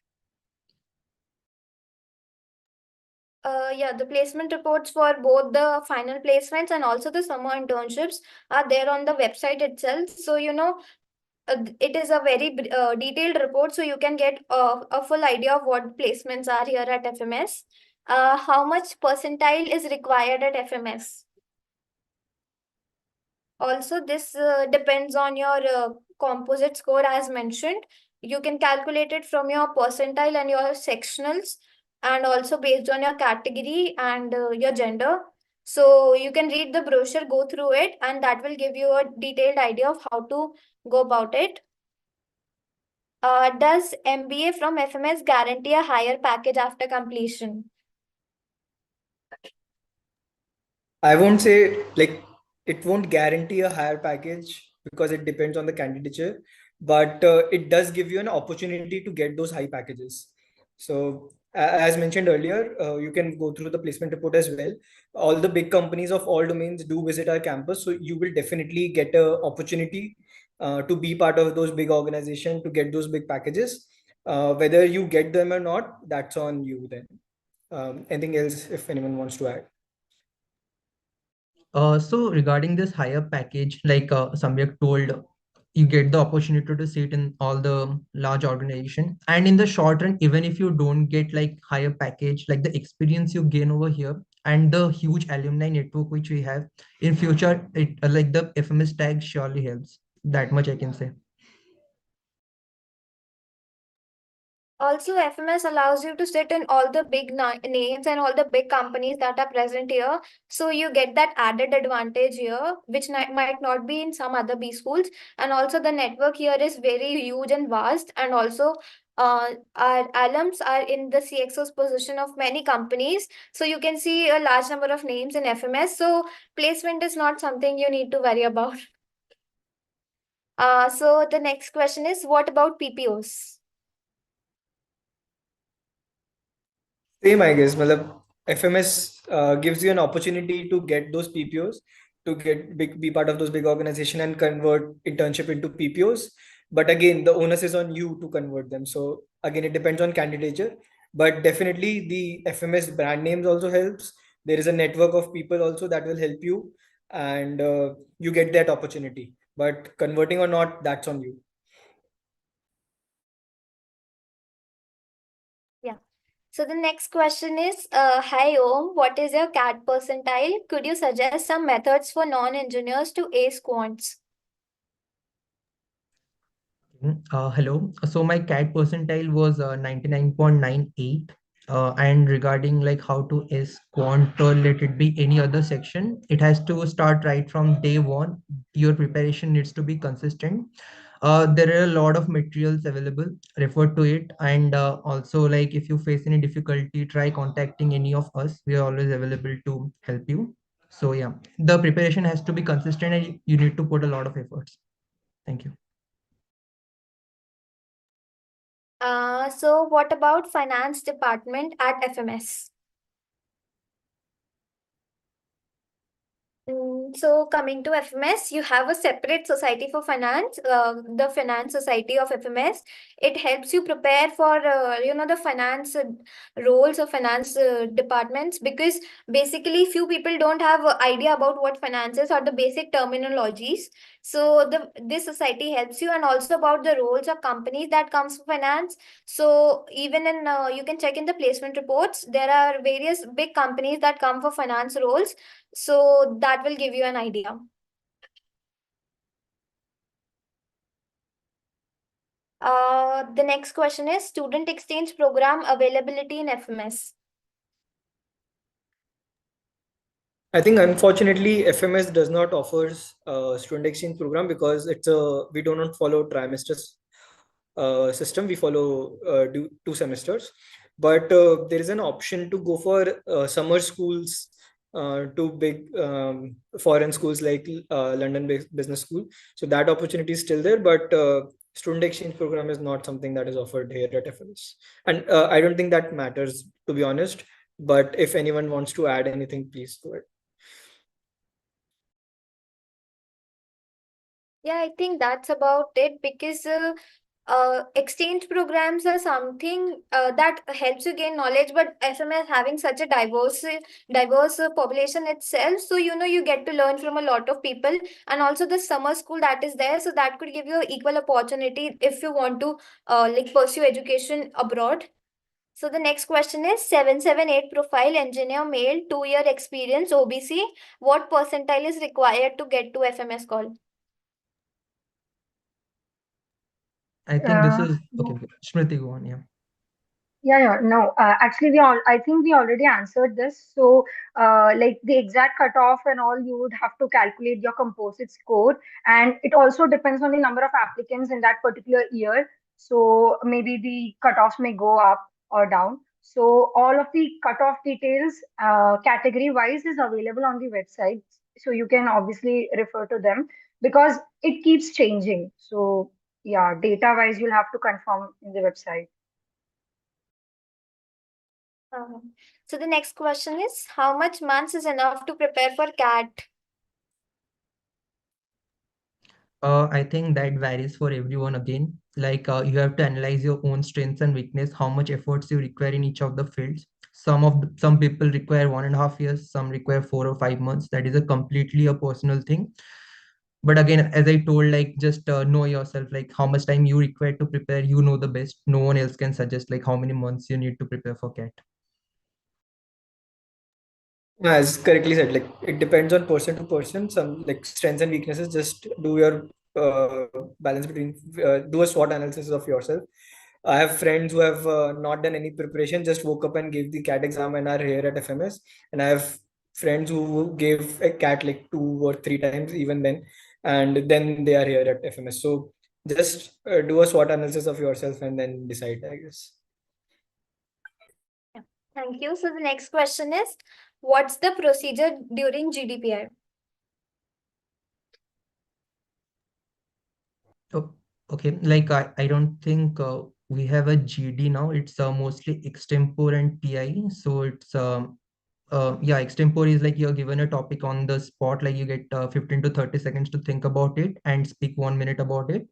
S3: Yeah, the placement reports for both the final placements and also the summer internships are there on the website itself. So, it is a very detailed report, so you can get a full idea of what placements are here at FMS. How much percentile is required at FMS? Also, this depends on your composite score as mentioned. You can calculate it from your percentile and your sectionals, and also based on your category and your gender. So you can read the brochure, go through it, and that will give you a detailed idea of how to go about it. Does MBA from FMS guarantee a higher package after completion?
S1: I won't say like it won't guarantee a higher package because it depends on the candidature, but it does give you an opportunity to get those high packages. So, as mentioned earlier, you can go through the placement report as well. All the big companies of all domains do visit our campus, so you will definitely get a opportunity to be part of those big organizations to get those big packages. Whether you get them or not, that's on you then. Anything else if anyone wants to add?
S4: So regarding this higher package, like Samyak told, you get the opportunity to sit in all the large organization. And in the short run, even if you don't get like higher package, like the experience you gain over here and the huge alumni network which we have in future, it like the FMS tag surely helps. That much I can say.
S3: Also, FMS allows you to sit in all the big names and all the big companies that are present here. So you get that added advantage here, which might not be in some other B schools. And also the network here is very huge and vast. And also our alums are in the CXO's position of many companies. So you can see a large number of names in FMS. So placement is not something you need to worry about. So the next question is, what about PPOs?
S1: Same, I guess. Matlab, FMS gives you an opportunity to get those PPOs, to be part of those big organization and convert internship into PPOs. But again, the onus is on you to convert them. So again, it depends on candidature. But definitely the FMS brand names also helps. There is a network of people also that will help you, and you get that opportunity. But converting or not, that's on you.
S3: Yeah. So the next question is, hi Om, what is your CAT percentile? Could you suggest some methods for non-engineers to ace quants?
S4: Hello. So my CAT percentile was 99.98. And regarding like how to is quant or let it be any other section, it has to start right from day one. Your preparation needs to be consistent. There are a lot of materials available. Refer to it, and also like if you face any difficulty, try contacting any of us. We are always available to help you. So yeah, the preparation has to be consistent, and you need to put a lot of efforts. Thank you.
S3: So what about finance department at FMS? So coming to FMS, you have a separate society for finance, the Finance Society of FMS. It helps you prepare for the finance roles of finance departments, because basically few people don't have a idea about what finance is or the basic terminologies. So this society helps you, and also about the roles of companies that comes for finance. So even in you can check in the placement reports, there are various big companies that come for finance roles, so that will give you an idea. The next question is student exchange program availability in FMS.
S1: I think unfortunately FMS does not offers student exchange program because we do not follow trimesters system. We follow 2 semesters, but there is an option to go for summer schools to big foreign schools like London Business School. So that opportunity is still there, but student exchange program is not something that is offered here at FMS, and I don't think that matters, to be honest. But if anyone wants to add anything, please go ahead.
S3: Yeah, I think that's about it, because exchange programs are something that helps you gain knowledge, but FMS having such a diverse population itself, so you get to learn from a lot of people, and also the summer school that is there, so that could give you equal opportunity if you want to like pursue education abroad. So the next question is 778 profile engineer male, 2-year experience, OBC. What percentile is required to get to FMS call?
S4: I think this is okay.
S5: No.
S4: Okay. Smriti, go on. Yeah.
S5: Yeah. No. Actually, I think we already answered this. So, like the exact cutoff and all, you would have to calculate your composite score, and it also depends on the number of applicants in that particular year. So maybe the cutoffs may go up or down. So all of the cutoff details, category wise, is available on the website. So you can obviously refer to them because it keeps changing. So yeah, data wise, you'll have to confirm in the website.
S3: So the next question is, how much months is enough to prepare for CAT?
S4: I think that varies for everyone again. Like you have to analyze your own strengths and weakness, how much efforts you require in each of the fields. Some people require 1.5 years, some require 4 or 5 months. That is a completely a personal thing. But again, as I told, like just know yourself, like how much time you require to prepare. You know the best. No one else can suggest like how many months you need to prepare for CAT.
S1: As correctly said, like it depends on person to person. Some like strengths and weaknesses. Just do your balance between do a SWOT analysis of yourself. I have friends who have not done any preparation, just woke up and gave the CAT exam and are here at FMS. And I have friends who gave a CAT like 2 or 3 times even then, and then they are here at FMS. So just do a SWOT analysis of yourself and then decide, I guess.
S3: Yeah. Thank you. So the next question is, what's the procedure during GDPR?
S4: Oh, okay, like I don't think we have a GD now. It's mostly extempore and PI. So it's yeah, extempore is like you're given a topic on the spot, like you get 15 to 30 seconds to think about it and speak 1 minute about it.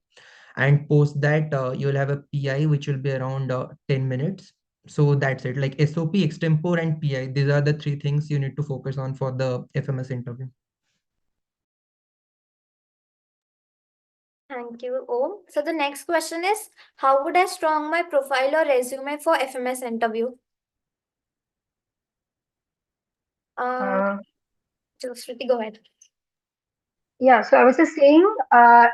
S4: And post that, you'll have a PI, which will be around 10 minutes. So that's it. Like SOP, extempore, and PI. These are the three things you need to focus on for the FMS interview.
S3: Thank you, Om. So the next question is, how would I strong my profile or resume for FMS interview?
S5: Uh,
S3: Shruti, go ahead.
S5: Yeah, so I was just saying,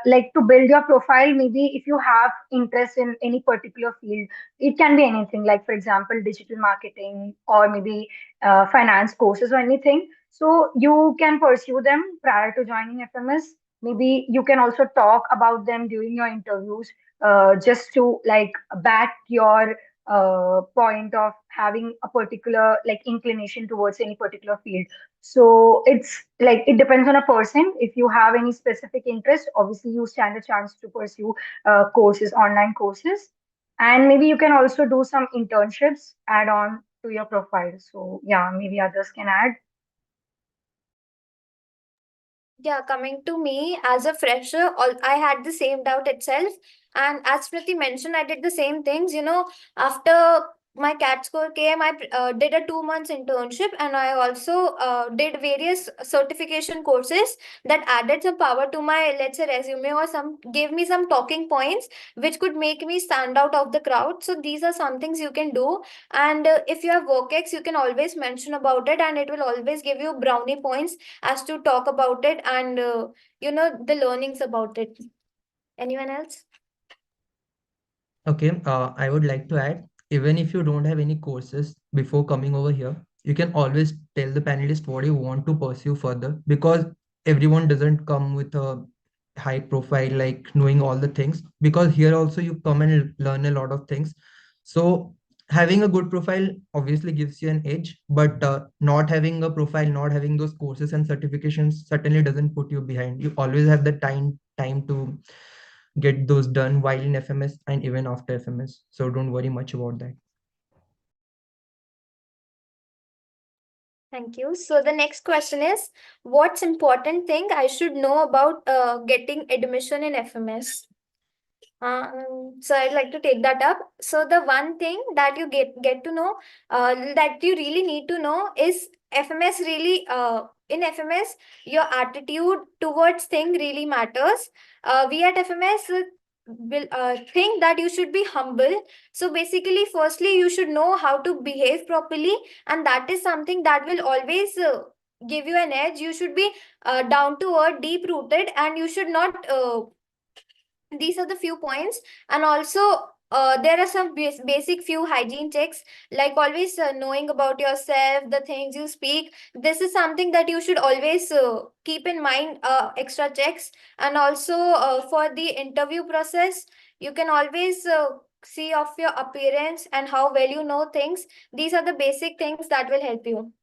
S5: like to build your profile, maybe if you have interest in any particular field, it can be anything, like for example, digital marketing or maybe finance courses or anything. So you can pursue them prior to joining FMS. Maybe you can also talk about them during your interviews, just to like back your point of having a particular like inclination towards any particular field. So it's like it depends on a person. If you have any specific interest, obviously you stand a chance to pursue courses, online courses, and maybe you can also do some internships add on to your profile. So yeah, maybe others can add.
S3: Yeah, coming to me as a fresher, I had the same doubt itself. And as Smriti mentioned, I did the same things. After my CAT score came, I did a 2 months internship, and I also did various certification courses that added some power to my, let's say, resume, or some gave me some talking points which could make me stand out of the crowd. So these are some things you can do. And if you have workex, you can always mention about it, and it will always give you brownie points as to talk about it, and the learnings about it. Anyone else?
S4: Okay, I would like to add, even if you don't have any courses before coming over here, you can always tell the panelist what you want to pursue further, because everyone doesn't come with a high profile, like knowing all the things, because here also you come and learn a lot of things. So having a good profile obviously gives you an edge, but not having a profile, not having those courses and certifications certainly doesn't put you behind. You always have the time to get those done while in FMS and even after FMS. So don't worry much about that.
S3: Thank you. So the next question is, what's important thing I should know about getting admission in FMS? So I'd like to take that up. So the one thing that you get to know, that you really need to know is FMS really, in FMS, your attitude towards thing really matters. We at FMS will think that you should be humble. So basically, firstly, you should know how to behave properly, and that is something that will always give you an edge. You should be down to earth, deep rooted, and you should not these are the few points. And also there are some basic few hygiene checks, like always knowing about yourself, the things you speak. This is something that you should always keep in mind, extra checks. And also for the interview process, you can always see of your appearance and how well you know things. These are the basic things that will help you.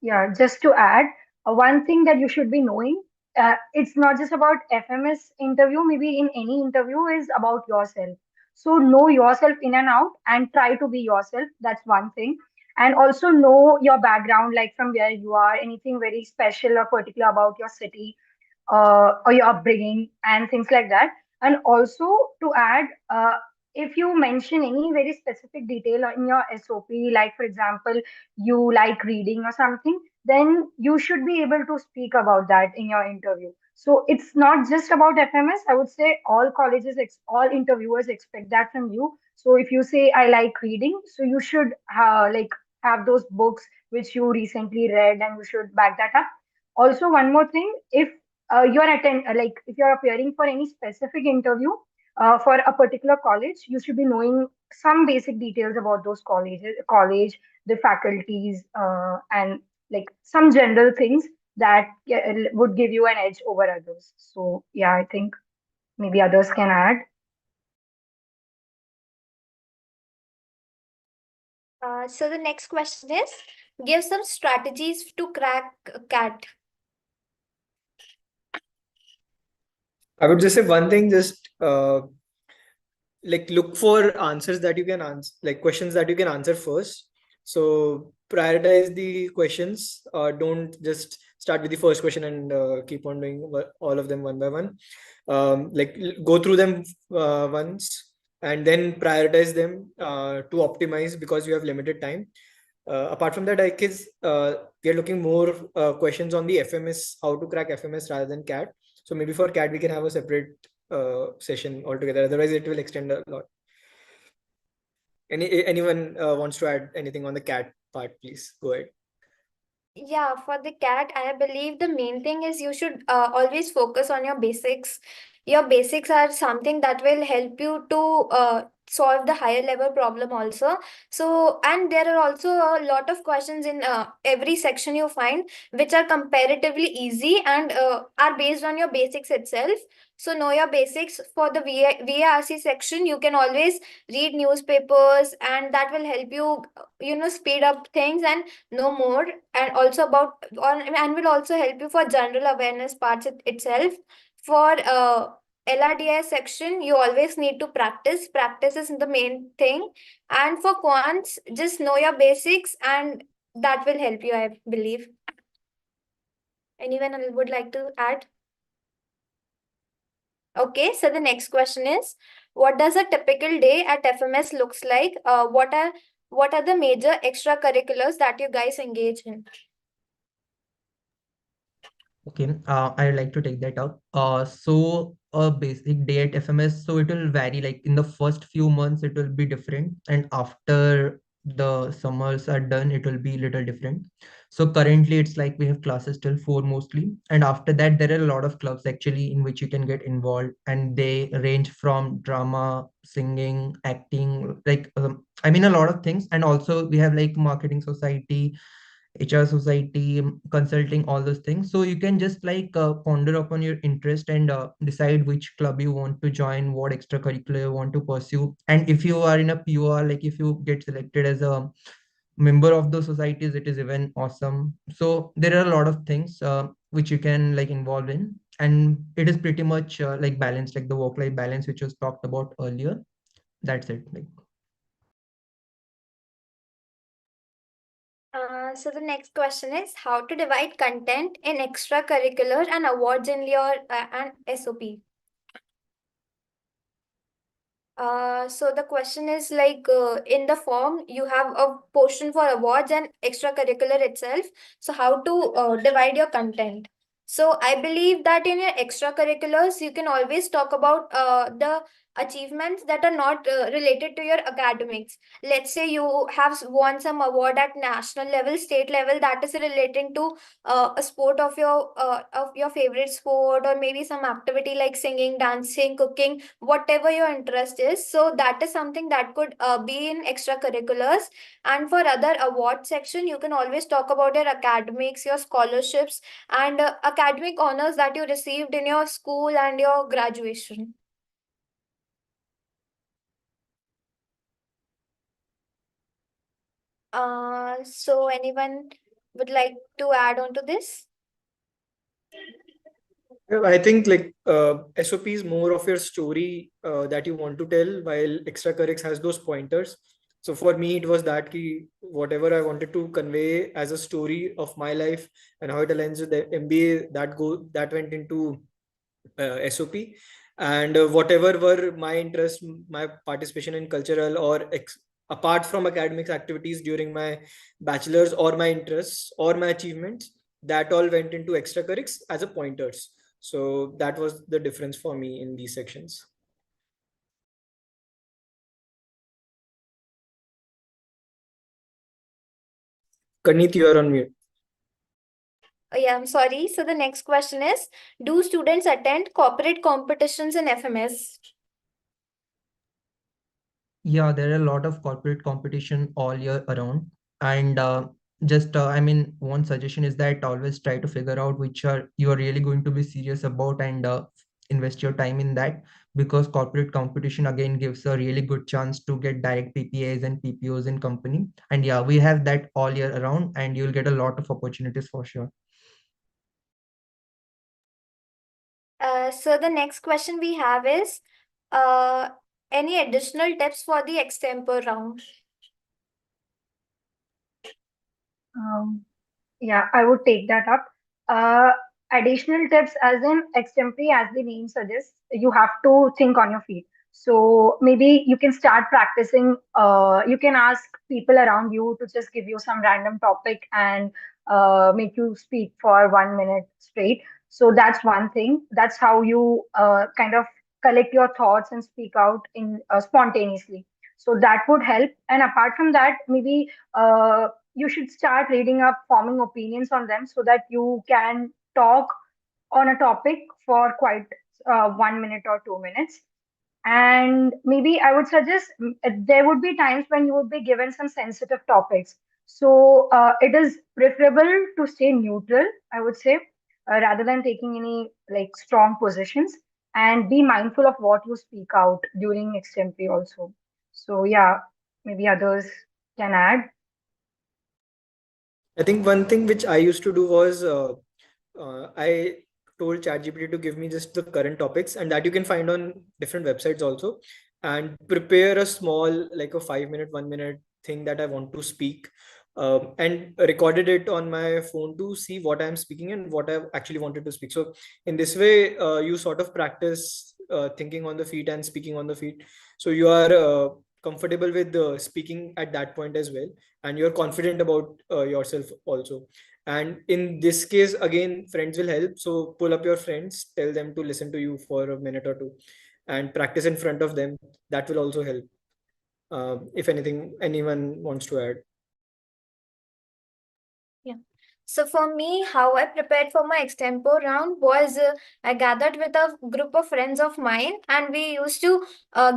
S5: Yeah, just to add, one thing that you should be knowing, it's not just about FMS interview, maybe in any interview is about yourself. So know yourself in and out and try to be yourself. That's one thing. And also know your background, like from where you are, anything very special or particular about your city or your upbringing and things like that. And also to add, if you mention any very specific detail in your SOP, like for example, you like reading or something, then you should be able to speak about that in your interview. So it's not just about FMS. I would say all colleges, all interviewers expect that from you. So if you say I like reading, so you should like have those books which you recently read, and you should back that up. Also, one more thing, if you're like if you're appearing for any specific interview, for a particular college, you should be knowing some basic details about those college, the faculties, and like some general things that would give you an edge over others. So yeah, I think maybe others can add.
S3: So the next question is, give some strategies to crack CAT.
S1: I would just say one thing, just like look for answers that you can answer, like questions that you can answer first. So prioritize the questions. Don't just start with the first question and keep on doing all of them one by one. Like go through them once and then prioritize them to optimize, because you have limited time. Apart from that, I guess we are looking more questions on the FMS, how to crack FMS rather than CAT. So maybe for CAT we can have a separate session altogether. Otherwise, it will extend a lot. Anyone wants to add anything on the CAT part? Please go ahead.
S3: Yeah, for the CAT, I believe the main thing is you should always focus on your basics. Your basics are something that will help you to solve the higher level problem also. So, and there are also a lot of questions in every section you find, which are comparatively easy and are based on your basics itself. So, know your basics. For the VARC section, you can always read newspapers, and that will help you, speed up things and know more, and also about and will also help you for general awareness parts itself. For LRDI section, you always need to practice. Practice is the main thing. And for quants, just know your basics, and that will help you, I believe. Anyone would like to add? Okay, so the next question is, what does a typical day at FMS looks like? What are the major extracurriculars that you guys engage in?
S4: Okay, I'd like to take that up. So a basic day at FMS, so it will vary. Like in the first few months, it will be different, and after the summers are done, it will be little different. So currently, it's like we have classes till 4 mostly, and after that, there are a lot of clubs actually in which you can get involved, and they range from drama, singing, acting, like I mean a lot of things. And also we have like marketing society, HR society, consulting, all those things. So you can just like ponder upon your interest and decide which club you want to join, what extracurricular you want to pursue. And if you are in a PUR, like if you get selected as a member of those societies, it is even awesome. So there are a lot of things which you can like involve in. And it is pretty much like balanced, like the work-life balance, which was talked about earlier. That's it. Like.
S3: So the next question is how to divide content in extracurricular and awards in your and SOP. So the question is like in the form you have a portion for awards and extracurricular itself. So how to divide your content? So I believe that in your extracurriculars you can always talk about the achievements that are not related to your academics. Let's say you have won some award at national level, state level, that is relating to a sport of your favorite sport, or maybe some activity like singing, dancing, cooking, whatever your interest is. So that is something that could be in extracurriculars. And for other award section, you can always talk about your academics, your scholarships, and academic honors that you received in your school and your graduation. So anyone would like to add on to this?
S1: I think like SOP is more of your story that you want to tell, while extracurrics has those pointers. So for me, it was that key, whatever I wanted to convey as a story of my life and how it aligns with the MBA, that went into SOP. And whatever were my interest, my participation in cultural or apart from academics activities during my bachelor's, or my interests or my achievements, that all went into extracurrics as a pointers. So that was the difference for me in these sections. Kanit, you are on mute.
S3: Yeah, I'm sorry. So the next question is, do students attend corporate competitions in FMS?
S4: Yeah, there are a lot of corporate competition all year around. And I mean, one suggestion is that always try to figure out which are you are really going to be serious about and invest your time in that, because corporate competition again gives a really good chance to get direct PPAs and PPOs in company. And yeah, we have that all year around, and you'll get a lot of opportunities for sure.
S3: So the next question we have is, uh, any additional tips for the extempore round?
S5: Um, Yeah, I would take that up. Uh, Additional tips, as in extempore, as the name suggests, you have to think on your feet. So maybe you can start practicing. You can ask people around you to just give you some random topic and make you speak for 1 minute straight. So that's one thing. That's how you kind of collect your thoughts and speak out in spontaneously. So that would help. And apart from that, maybe you should start reading up, forming opinions on them so that you can talk on a topic for quite 1 minute or 2 minutes. And maybe I would suggest there would be times when you would be given some sensitive topics. So it is preferable to stay neutral, I would say, rather than taking any like strong positions, and be mindful of what you speak out during extempore also. So yeah, maybe others can add.
S1: I think one thing which I used to do was I told ChatGPT to give me just the current topics, and that you can find on different websites also, and prepare a small, like a 5 minute, 1 minute thing that I want to speak, and recorded it on my phone to see what I'm speaking and what I actually wanted to speak. So in this way, you sort of practice thinking on the feet and speaking on the feet. So you are comfortable with speaking at that point as well, and you're confident about yourself also. And in this case, again, friends will help. So pull up your friends, tell them to listen to you for a minute or two, and practice in front of them. That will also help. If anything, anyone wants to add.
S3: Yeah. So for me, how I prepared for my extempore round was, I gathered with a group of friends of mine, and we used to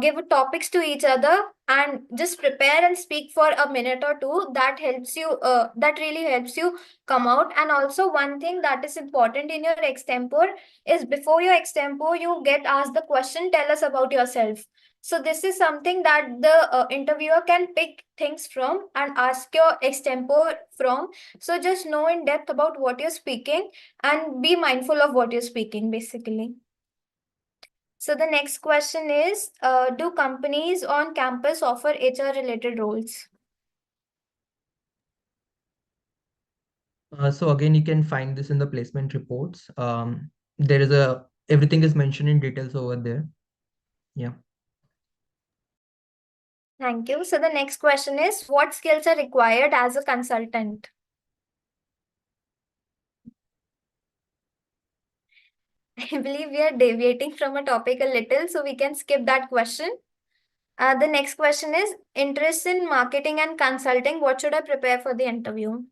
S3: give topics to each other and just prepare and speak for a minute or two. That helps you. That really helps you come out. And also one thing that is important in your extempore is, before your extempore, you get asked the question, "Tell us about yourself." So this is something that the interviewer can pick things from and ask your extempore from. So just know in depth about what you're speaking and be mindful of what you're speaking, basically. So the next question is, do companies on campus offer HR related roles?
S4: So again, you can find this in the placement reports. There is a everything is mentioned in details over there. Yeah.
S3: Thank you. So the next question is, what skills are required as a consultant? I believe we are deviating from a topic a little, so we can skip that question. The next question is, interest in marketing and consulting. What should I prepare for the interview?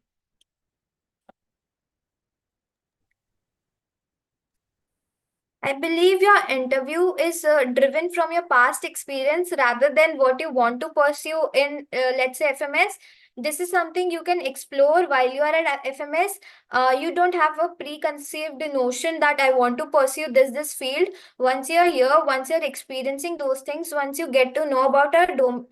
S3: I believe your interview is driven from your past experience rather than what you want to pursue in, let's say, FMS. This is something you can explore while you are at FMS. You don't have a preconceived notion that I want to pursue this field. Once you're here, once you're experiencing those things, once you get to know about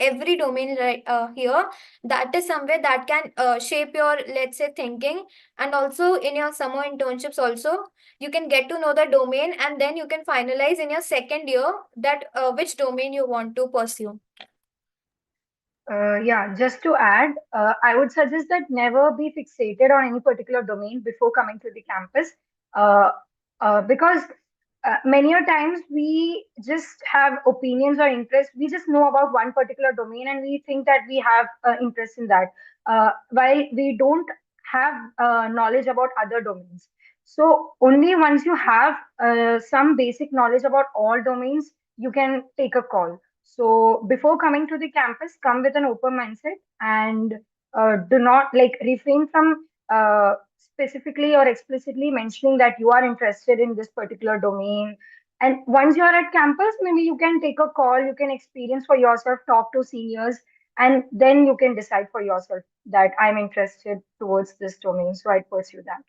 S3: every domain right here, that is somewhere that can shape your, let's say, thinking. And also in your summer internships also, you can get to know the domain, and then you can finalize in your second year that which domain you want to pursue.
S5: Yeah, just to add, I would suggest that never be fixated on any particular domain before coming to the campus, uh, because many a times we just have opinions or interests. We just know about one particular domain and we think that we have interest in that, while we don't have knowledge about other domains. So only once you have some basic knowledge about all domains, you can take a call. So before coming to the campus, come with an open mindset and do not like refrain from specifically or explicitly mentioning that you are interested in this particular domain, And once you're at campus, maybe you can take a call, you can experience for yourself, talk to seniors, and then you can decide for yourself that I'm interested towards this domain, so I'd pursue that.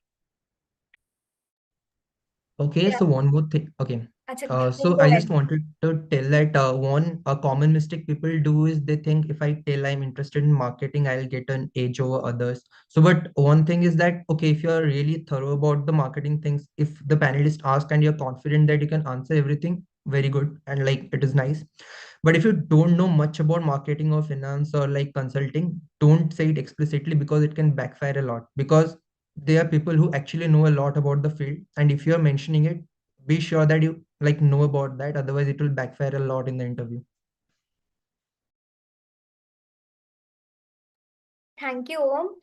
S4: Okay,
S3: Yeah.
S4: so one more thing. Okay.
S3: Acha,
S4: So
S5: Go
S4: I
S5: ahead.
S4: just wanted to tell that a common mistake people do is they think if I tell I'm interested in marketing, I'll get an edge over others. So, but one thing is that, okay, if you're really thorough about the marketing things, if the panelist asks and you're confident that you can answer everything, very good. And like it is nice. But if you don't know much about marketing or finance or like consulting, don't say it explicitly because it can backfire a lot. Because there are people who actually know a lot about the field, and if you're mentioning it, be sure that you like know about that. Otherwise, it will backfire a lot in the interview.
S3: Thank you, Om.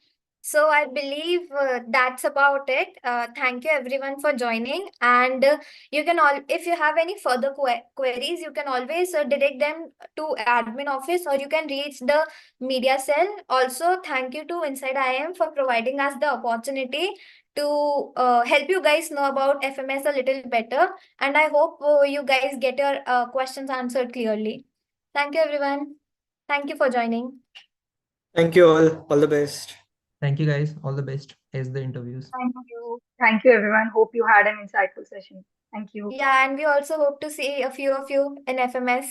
S3: So I believe that's about it. Thank you everyone for joining. And you can all, if you have any further queries, you can always direct them to admin office or you can reach the media cell. Also, thank you to Inside IM for providing us the opportunity to help you guys know about FMS a little better. And I hope you guys get your questions answered clearly. Thank you everyone. Thank you for joining.
S1: Thank you all. All the best.
S4: Thank you guys. All the best as the interviews.
S5: Thank you. Thank you, everyone. Hope you had an insightful session. Thank you.
S3: Yeah, and we also hope to see a few of you in FMS.